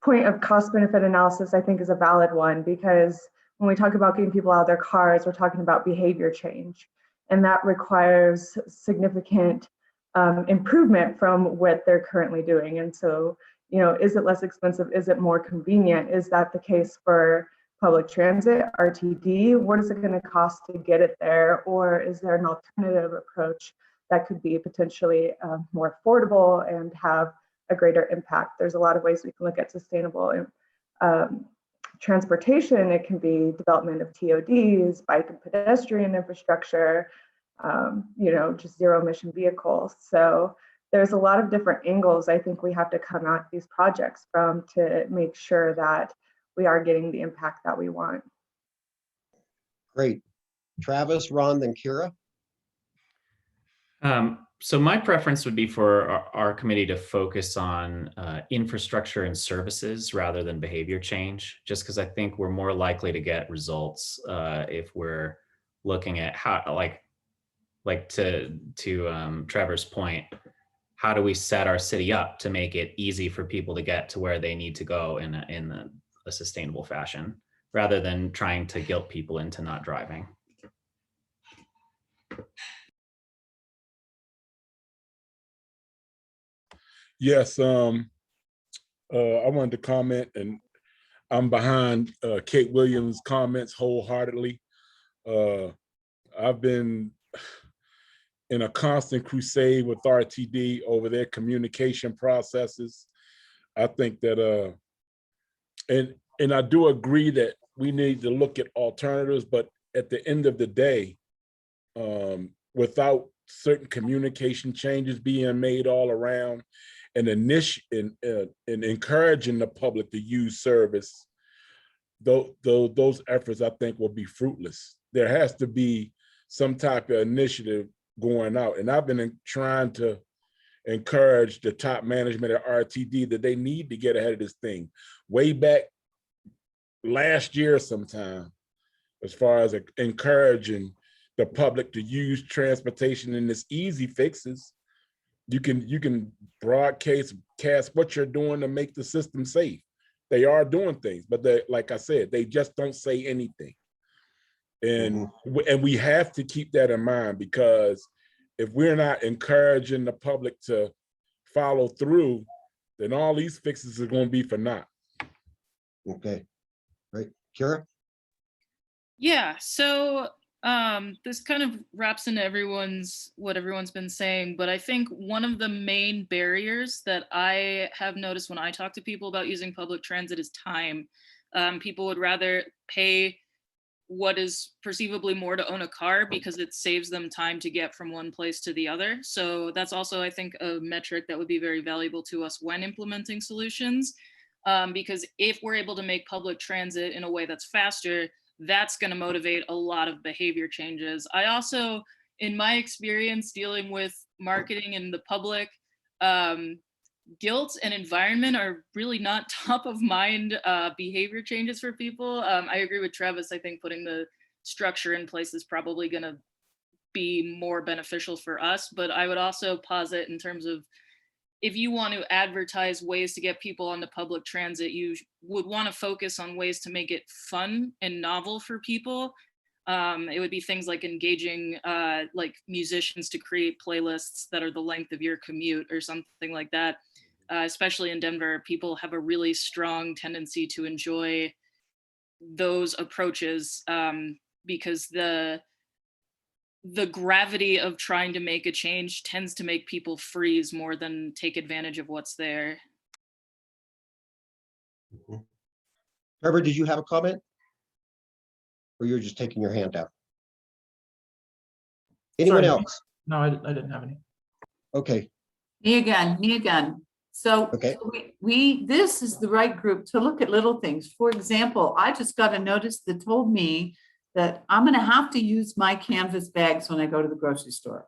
point of cost benefit analysis, I think, is a valid one, because when we talk about getting people out of their cars, we're talking about behavior change, and that requires significant improvement from what they're currently doing. And so, is it less expensive? Is it more convenient? Is that the case for public transit, RTD? What is it going to cost to get it there? Or is there an alternative approach that could be potentially more affordable and have a greater impact? There's a lot of ways we can look at sustainable transportation. It can be development of TODs, bike and pedestrian infrastructure, just zero emission vehicles. So there's a lot of different angles I think we have to come at these projects from to make sure that we are getting the impact that we want. Great. Travis, Ron, then Kira. So my preference would be for our committee to focus on infrastructure and services rather than behavior change, just because I think we're more likely to get results if we're looking at how, like to Trevor's point, how do we set our city up to make it easy for people to get to where they need to go in a sustainable fashion, rather than trying to guilt people into not driving. Yes, I wanted to comment, and I'm behind Kate Williams' comments wholeheartedly. I've been in a constant crusade with RTD over their communication processes. I think that, and I do agree that we need to look at alternatives, but at the end of the day, without certain communication changes being made all around, and encouraging the public to use service, those efforts, I think, will be fruitless. There has to be some type of initiative going out. And I've been trying to encourage the top management at RTD that they need to get ahead of this thing. Way back last year sometime, as far as encouraging the public to use transportation in this easy fixes. You can broadcast what you're doing to make the system safe. They are doing things, but they, like I said, they just don't say anything. And we have to keep that in mind, because if we're not encouraging the public to follow through, then all these fixes are going to be for naught. Okay, great. Kira? Yeah, so this kind of wraps into what everyone's been saying, but I think one of the main barriers that I have noticed when I talk to people about using public transit is time. People would rather pay what is perceivably more to own a car because it saves them time to get from one place to the other. So that's also, I think, a metric that would be very valuable to us when implementing solutions. Because if we're able to make public transit in a way that's faster, that's going to motivate a lot of behavior changes. I also, in my experience dealing with marketing in the public, guilt and environment are really not top of mind behavior changes for people. I agree with Travis. I think putting the structure in place is probably going to be more beneficial for us. But I would also posit in terms of if you want to advertise ways to get people onto public transit, you would want to focus on ways to make it fun and novel for people. It would be things like engaging like musicians to create playlists that are the length of your commute or something like that. Especially in Denver, people have a really strong tendency to enjoy those approaches because the gravity of trying to make a change tends to make people freeze more than take advantage of what's there. Trevor, did you have a comment? Or you're just taking your hand out? Anyone Sorry. else? No, I didn't have any. Okay. Me again. So, okay. So this is the right group to look at little things. For example, I just got a notice that told me that I'm going to have to use my canvas bags when I go to the grocery store.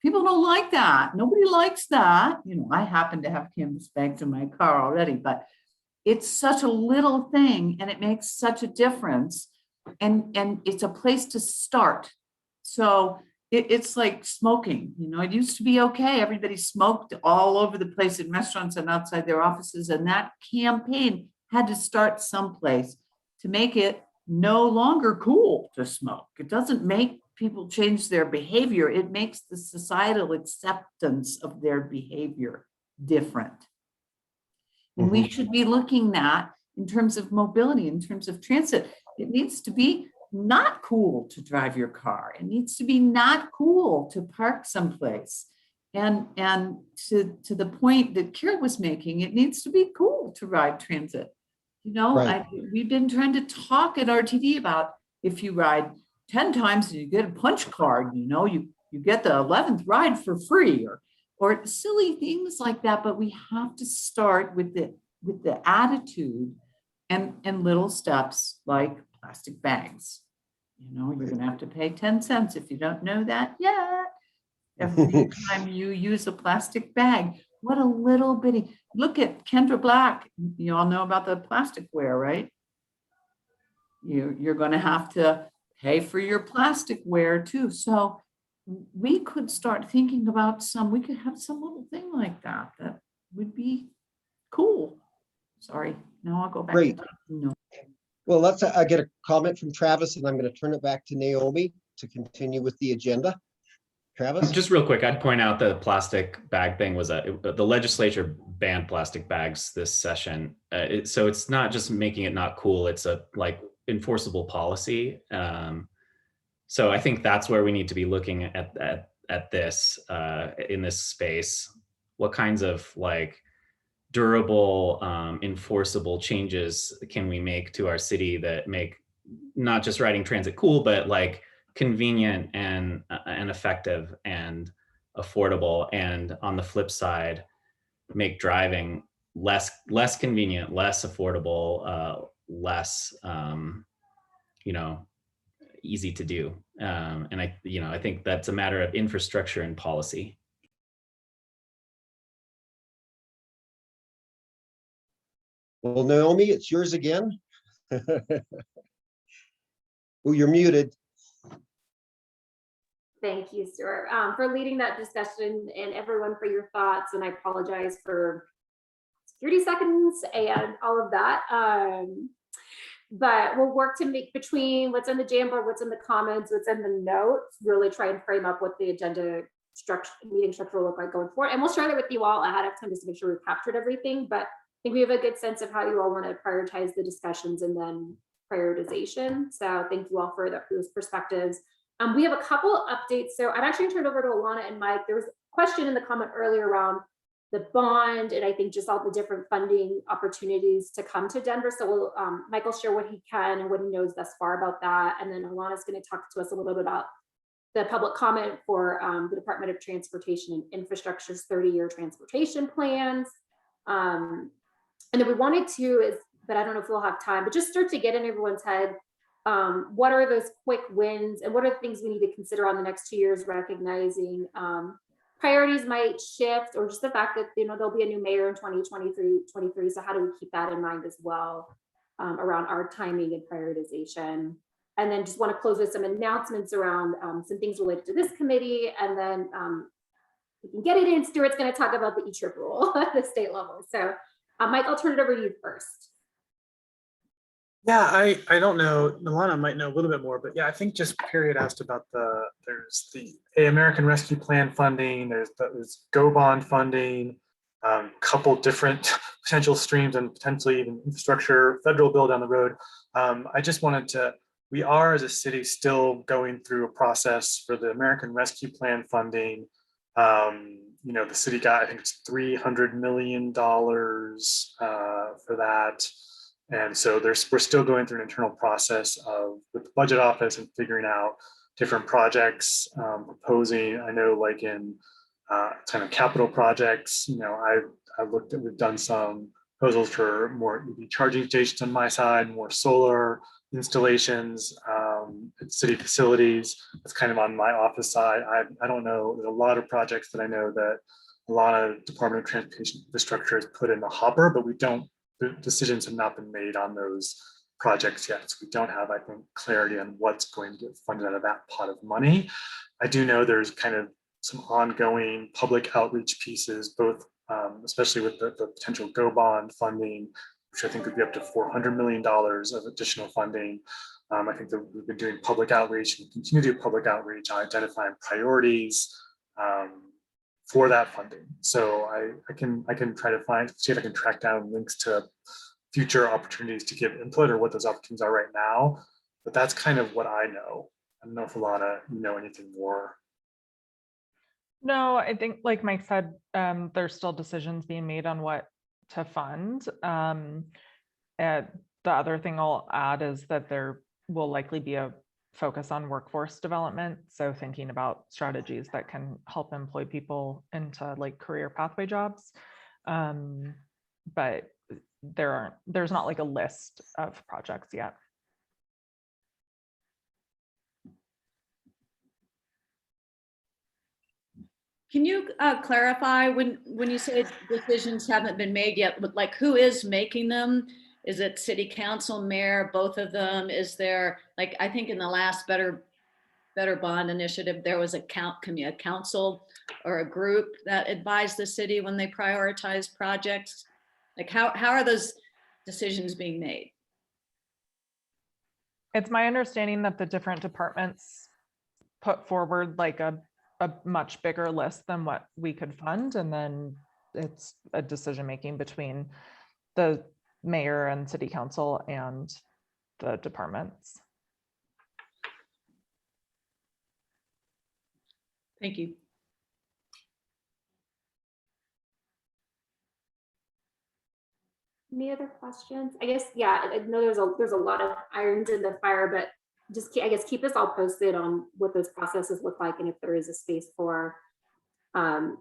People don't like that. Nobody likes that. You know, I happen to have canvas bags in my car already, but it's such a little thing and it makes such a difference. And it's a place to start. So it's like smoking, you know, it used to be okay. Everybody smoked all over the place in restaurants and outside their offices. And that campaign had to start someplace to make it no longer cool to smoke. It doesn't make people change their behavior. It makes the societal acceptance of their behavior different. And we should be looking at in terms of mobility, in terms of transit. It needs to be not cool to drive your car. It needs to be not cool to park someplace. And to the point that Kira was making, it needs to be cool to ride transit. You know, right. We've been trying to talk at RTD about if you ride 10 times and you get a punch card, you know, you get the 11th ride for free or silly things like that. But we have to start with the attitude and little steps like plastic bags. You know, you're going to have to pay 10 cents if you don't know that yet. Every time you use a plastic bag, what a little bitty, look at Kendra Black. You all know about the plasticware, right? You're going to have to pay for your plasticware too. So we could start thinking about we could have some little thing like that would be cool. Sorry, now I'll go back. Great. Well, I get a comment from Travis and I'm going to turn it back to Naomi to continue with the agenda. Travis? Just real quick, I'd point out the plastic bag thing was the legislature banned plastic bags this session. So it's not just making it not cool, it's a like enforceable policy. So I think that's where we need to be looking at this in this space. What kinds of like durable, enforceable changes can we make to our city that make not just riding transit cool, but like convenient and effective and affordable, and on the flip side, make driving less convenient, less affordable, less easy to do. And I think that's a matter of infrastructure and policy. Well, Naomi, it's yours again. Oh, you're muted. Thank you, Stuart, for leading that discussion and everyone for your thoughts. And I apologize for 30 seconds and all of that. But we'll work to make between what's in the Jamboard, what's in the comments, what's in the notes, really try and frame up what the agenda meeting structure will look like going forward. And we'll share that with you all ahead of time just to make sure we've captured everything. But I think we have a good sense of how you all want to prioritize the discussions, and then prioritization. So thank you all for those perspectives. We have a couple updates. So I've actually turned over to Alana and Mike. There was a question in the comment earlier around the bond, and I think just all the different funding opportunities to come to Denver. So we'll, Mike will share what he can and what he knows thus far about that. And then Alana's going to talk to us a little bit about the public comment for the Department of Transportation and Infrastructure's 30-year transportation plans. And then we wanted to, but I don't know if we'll have time, but just start to get in everyone's head, what are those quick wins and what are the things we need to consider on the next 2 years, recognizing priorities might shift, or just the fact that, you know, there'll be a new mayor in 2023. So how do we keep that in mind as well around our timing and prioritization? And then just want to close with some announcements around some things related to this committee. And then we can get it in. Stuart's going to talk about the E-Trip rule at the state level. So Mike, I'll turn it over to you first. Yeah, I don't know, Milana might know a little bit more, but yeah, I think just Period asked about there's the American Rescue Plan funding, there's Go Bond funding, couple different potential streams and potentially even infrastructure, federal bill down the road. I just wanted to, we are as a city still going through a process for the American Rescue Plan funding. You know, the city got, I think it's $300 million for that. And so we're still going through an internal process with the budget office and figuring out different projects, proposing. I know, like in kind of capital projects, you know, I've looked at, we've done some proposals for more EV charging stations on my side, more solar installations at city facilities. That's kind of on my office side. I don't know, there's a lot of projects that I know that a lot of Department of Transportation Infrastructure has put in the hopper, but the decisions have not been made on those projects yet. So we don't have, I think, clarity on what's going to get funded out of that pot of money. I do know there's kind of some ongoing public outreach pieces, both especially with the potential Go Bond funding, which I think would be up to $400 million of additional funding. I think that we've been doing public outreach and continue to do public outreach on identifying priorities for that funding. So I can try to see if I can track down links to future opportunities to give input or what those opportunities are right now. But that's kind of what I know. I don't know if Alana, you know anything more. No, I think like Mike said, there's still decisions being made on what to fund. And the other thing I'll add is that there will likely be a focus on workforce development. So thinking about strategies that can help employ people into like career pathway jobs. But there's not like a list of projects yet. Can you clarify when you say decisions haven't been made yet, but like who is making them? Is it city council, mayor, both of them? Is there, like, I think in the last Better Bond initiative, there was a council or a group that advised the city when they prioritize projects. Like how are those decisions being made? It's my understanding that the different departments put forward like a much bigger list than what we could fund. And then it's a decision making between the mayor and city council and the departments. Thank you. Any other questions? I guess, yeah, I know there's a lot of irons in the fire, but just, I guess, keep us all posted on what those processes look like and if there is a space for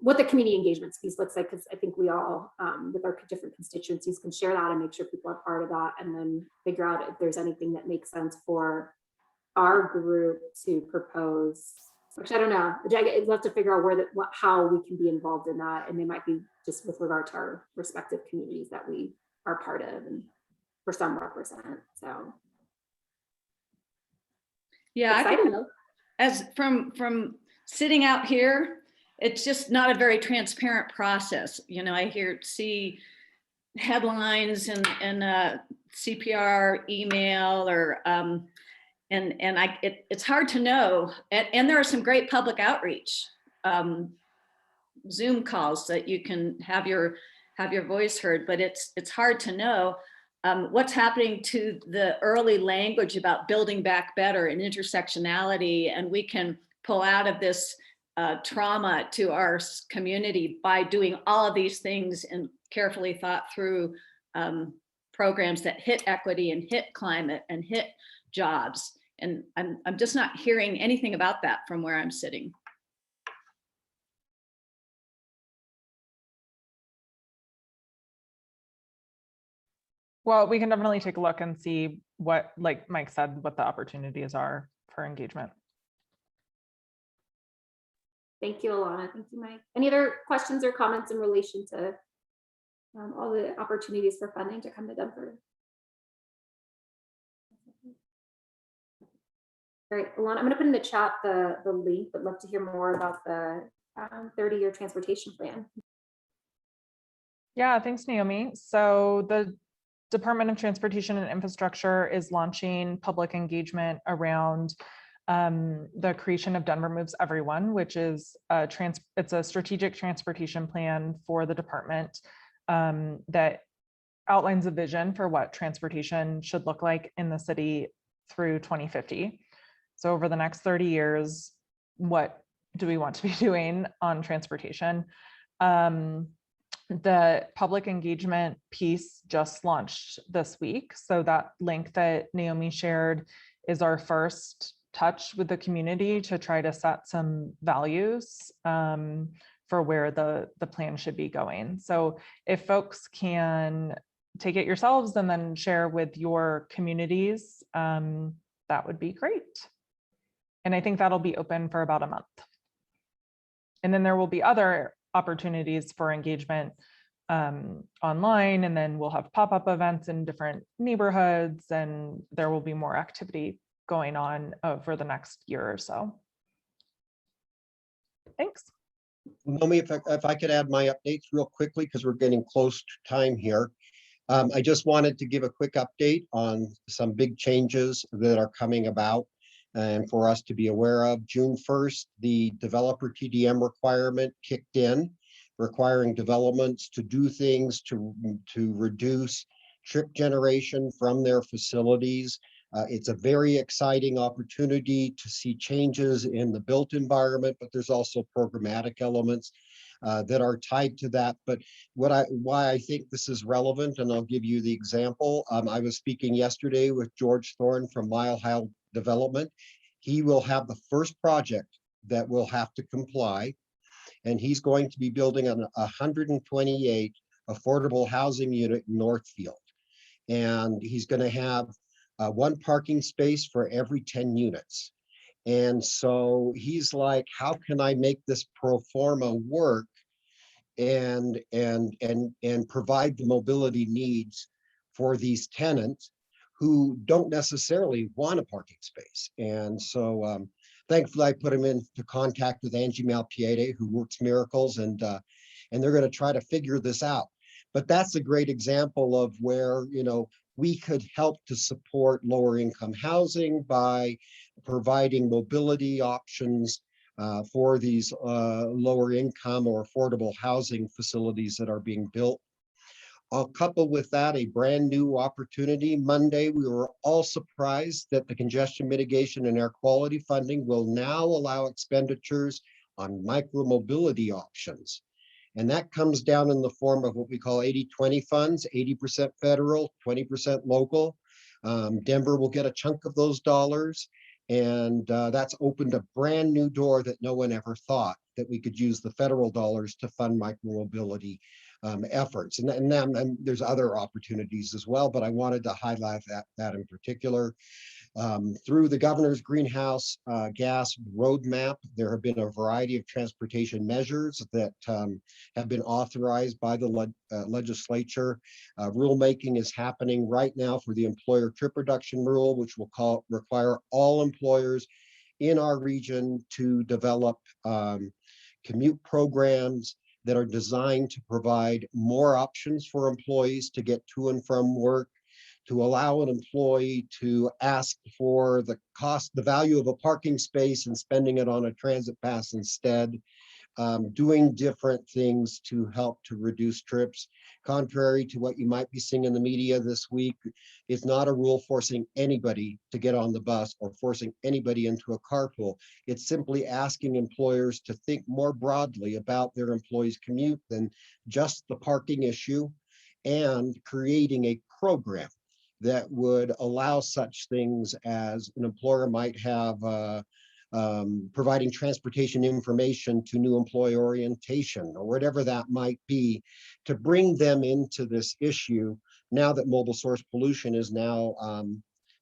what the community engagements piece looks like, because I think we all, with our different constituencies, can share that and make sure people are part of that, and then figure out if there's anything that makes sense for our group to propose, which I don't know. I'd love to figure out how we can be involved in that, and it might be just with regard to our respective communities that we are part of and for some represent. So yeah, I think as from sitting out here, it's just not a very transparent process. You know, I see headlines and CPR email or it's hard to know. And there are some great public outreach Zoom calls that you can have your voice heard, but it's hard to know. what's happening to the early language about building back better and intersectionality, and we can pull out of this trauma to our community by doing all of these things and carefully thought through programs that hit equity and hit climate and hit jobs. And I'm just not hearing anything about that from where I'm sitting. Well, we can definitely take a look and see what, like Mike said, what the opportunities are for engagement. Thank you, Alana. Thank you, Mike. Any other questions or comments in relation to all the opportunities for funding to come to Denver? All right, Alana, I'm going to put in the chat the link, but love to hear more about the 30-year transportation plan. Yeah, thanks, Naomi. So the Department of Transportation and Infrastructure is launching public engagement around the creation of Denver Moves Everyone, which is it's a strategic transportation plan for the department that outlines a vision for what transportation should look like in the city through 2050. So over the next 30 years, what do we want to be doing on transportation? The public engagement piece just launched this week. So that link that Naomi shared is our first touch with the community to try to set some values for where the plan should be going. So if folks can take it yourselves and then share with your communities, that would be great. And I think that'll be open for about a month. And then there will be other opportunities for engagement online, and then we'll have pop-up events in different neighborhoods, and there will be more activity going on over the next year or so. Thanks. Naomi, if I could add my updates real quickly, because we're getting close to time here. I just wanted to give a quick update on some big changes that are coming about and for us to be aware of. June 1st, the developer TDM requirement kicked in, requiring developments to do things to reduce trip generation from their facilities. It's a very exciting opportunity to see changes in the built environment, but there's also programmatic elements that are tied to that. But why I think this is relevant, and I'll give you the example. I was speaking yesterday with George Thorne from Mile High Development. He will have the first project that will have to comply, and he's going to be building an 128 affordable housing unit in Northfield. And he's going to have one parking space for every 10 units. And so he's like, how can I make this pro forma work and provide the mobility needs for these tenants who don't necessarily want a parking space? And so thankfully I put him into contact with Angie Malpiede, who works miracles, and they're going to try to figure this out. But that's a great example of where, you know, we could help to support lower income housing by providing mobility options for these lower income or affordable housing facilities that are being built. I'll couple with that a brand new opportunity. Monday, we were all surprised that the congestion mitigation and air quality funding will now allow expenditures on micromobility options. And that comes down in the form of what we call 80-20 funds, 80% federal, 20% local. Denver will get a chunk of those dollars. And that's opened a brand new door that no one ever thought that we could use the federal dollars to fund micromobility efforts. And then there's other opportunities as well, but I wanted to highlight that in particular. Through the governor's greenhouse gas roadmap, there have been a variety of transportation measures that have been authorized by the legislature. Rulemaking is happening right now for the employer trip reduction rule, which will require all employers in our region to develop commute programs that are designed to provide more options for employees to get to and from work, to allow an employee to ask for the value of a parking space and spending it on a transit pass instead, doing different things to help to reduce trips. Contrary to what you might be seeing in the media this week, it's not a rule forcing anybody to get on the bus or forcing anybody into a carpool. It's simply asking employers to think more broadly about their employees' commute than just the parking issue, and creating a program that would allow such things as an employer might have providing transportation information to new employee orientation or whatever that might be, to bring them into this issue now that mobile source pollution is now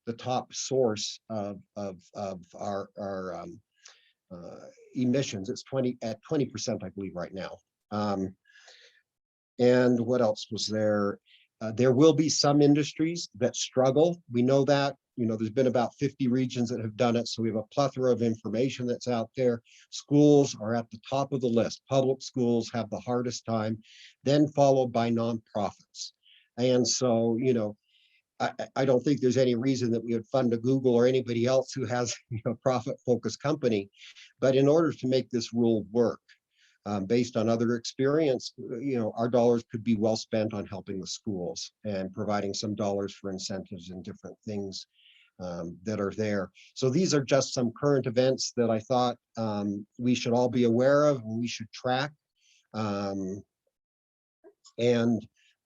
the top source of our emissions. It's 20%, I believe, right now. And what else was there? There will be some industries that struggle. We know that. You know, there's been about 50 regions that have done it. So we have a plethora of information that's out there. Schools are at the top of the list. Public schools have the hardest time, then followed by nonprofits. And so, you know, I don't think there's any reason that we would fund a Google or anybody else who has a profit-focused company. But in order to make this rule work, based on other experience, you know, our dollars could be well spent on helping the schools and providing some dollars for incentives and different things that are there. So these are just some current events that I thought we should all be aware of and we should track. And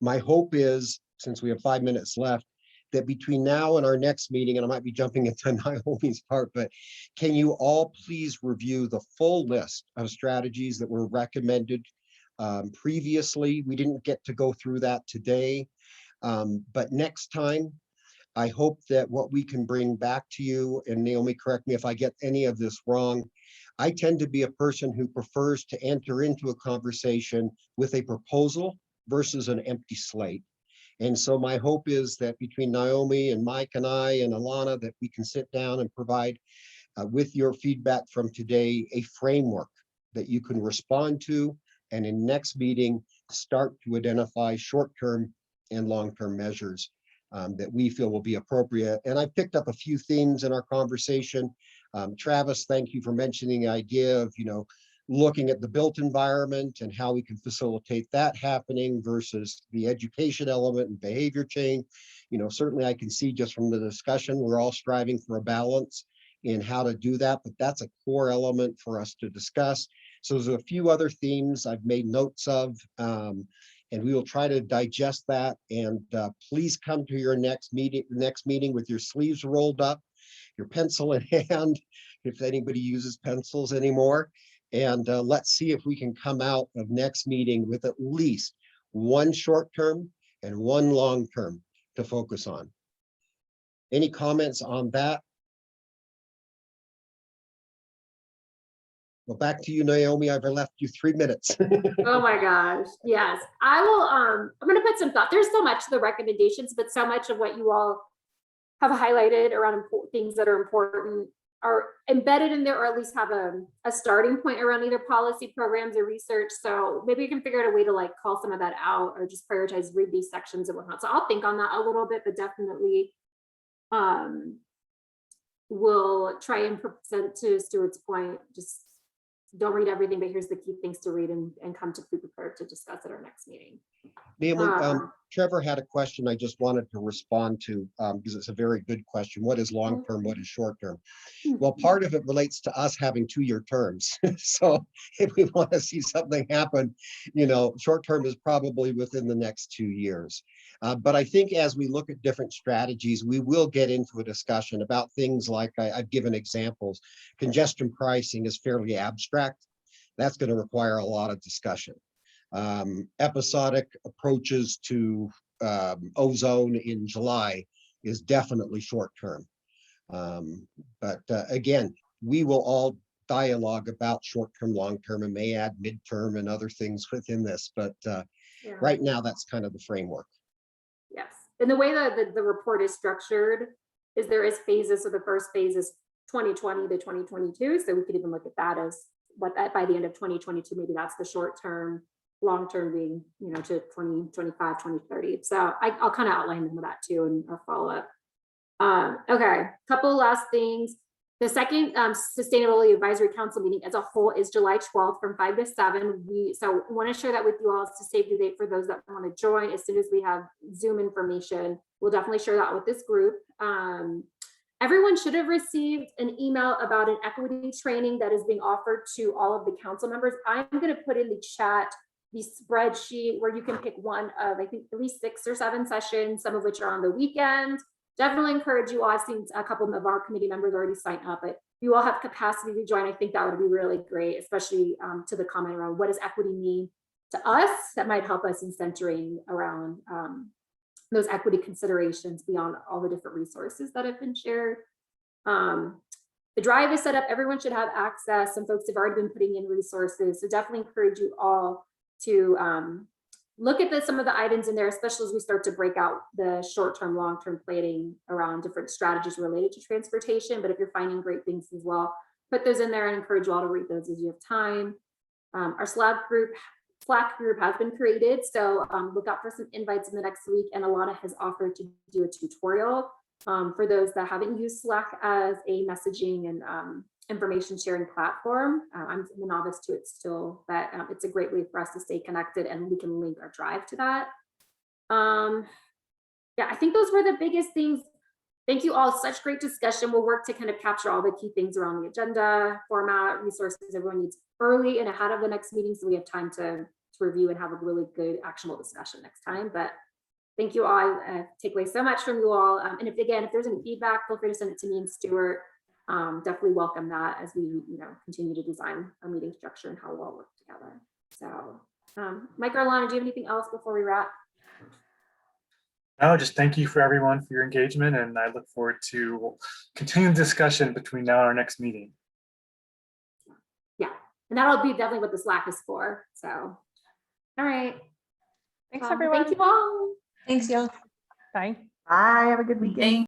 my hope is, since we have 5 minutes left, that between now and our next meeting, and I might be jumping into Naomi's part, but can you all please review the full list of strategies that were recommended previously? We didn't get to go through that today, but next time, I hope that what we can bring back to you, and Naomi, correct me if I get any of this wrong, I tend to be a person who prefers to enter into a conversation with a proposal versus an empty slate. And so my hope is that between Naomi and Mike and I and Alana, that we can sit down and provide with your feedback from today, a framework that you can respond to, and in next meeting, start to identify short-term and long-term measures that we feel will be appropriate. And I picked up a few themes in our conversation. Travis, thank you for mentioning the idea of, you know, looking at the built environment and how we can facilitate that happening versus the education element and behavior change. You know, certainly I can see just from the discussion, we're all striving for a balance in how to do that, but that's a core element for us to discuss. So there's a few other themes I've made notes of, and we will try to digest that. And please come to your next meeting with your sleeves rolled up, your pencil in hand, if anybody uses pencils anymore. And let's see if we can come out of next meeting with at least one short-term and one long-term to focus on. Any comments on that? Well, back to you, Naomi. I've left you 3 minutes. Oh my gosh. Yes, I will. I'm going to put some thought. There's so much to the recommendations, but so much of what you all have highlighted around things that are important are embedded in there, or at least have a starting point around either policy programs or research. So maybe you can figure out a way to like call some of that out or just prioritize, read these sections and whatnot. So I'll think on that a little bit, but definitely we'll try and present to Stuart's point, just don't read everything, but here's the key things to read and come to be prepared to discuss at our next meeting. Naomi, Trevor had a question I just wanted to respond to because it's a very good question. What is long-term? What is short-term? Well, part of it relates to us having 2-year terms. So if we want to see something happen, you know, short-term is probably within the next 2 years. But I think as we look at different strategies, we will get into a discussion about things like I've given examples. Congestion pricing is fairly abstract. That's going to require a lot of discussion. Episodic approaches to ozone in July is definitely short-term. But again, we will all dialogue about short-term, long-term, and may add midterm and other things within this. But right now, that's kind of the framework. Yes, and the way that the report is structured is there is phases. So the first phase is 2020 to 2022. So we could even look at that as what that by the end of 2022, maybe that's the short-term, long-term being, you know, to 2025, 2030. So I'll kind of outline some of that too in our follow-up. Okay, couple last things. The second Sustainability Advisory Council meeting as a whole is July 12th from 5 to 7. So we want to share that with you all to save the date for those that want to join. As soon as we have Zoom information, we'll definitely share that with this group. Everyone should have received an email about an equity training that is being offered to all of the council members. I'm going to put in the chat the spreadsheet where you can pick one of, I think, at least 6 or 7 sessions, some of which are on the weekend. Definitely encourage you all. I've seen a couple of our committee members already sign up, but if you all have capacity to join, I think that would be really great, especially to the comment around what does equity mean to us. That might help us in centering around those equity considerations beyond all the different resources that have been shared. The drive is set up. Everyone should have access. Some folks have already been putting in resources. So definitely encourage you all to look at some of the items in there, especially as we start to break out the short-term, long-term planning around different strategies related to transportation. But if you're finding great things as well, put those in there and encourage you all to read those as you have time. Our Slack group has been created. So look out for some invites in the next week. And Alana has offered to do a tutorial for those that haven't used Slack as a messaging and information sharing platform. I'm the novice to it still, but it's a great way for us to stay connected, and we can link our drive to that. Yeah, I think those were the biggest things. Thank you all, such great discussion. We'll work to kind of capture all the key things around the agenda, format, resources everyone needs early and ahead of the next meeting, so we have time to review and have a really good actionable discussion next time. But thank you all. I take away so much from you all. And if there's any feedback, feel free to send it to me and Stuart. Definitely welcome that as we continue to design our meeting structure and how we'll all work together. So Mike or Alana, do you have anything else before we wrap? No, just thank you for everyone for your engagement, and I look forward to continuing discussion between now and our next meeting. Yeah, and that'll be definitely what the Slack is for. So, all right. Thanks, everyone. Thank you all. Thanks, y'all. Bye. Bye. Have a good weekend.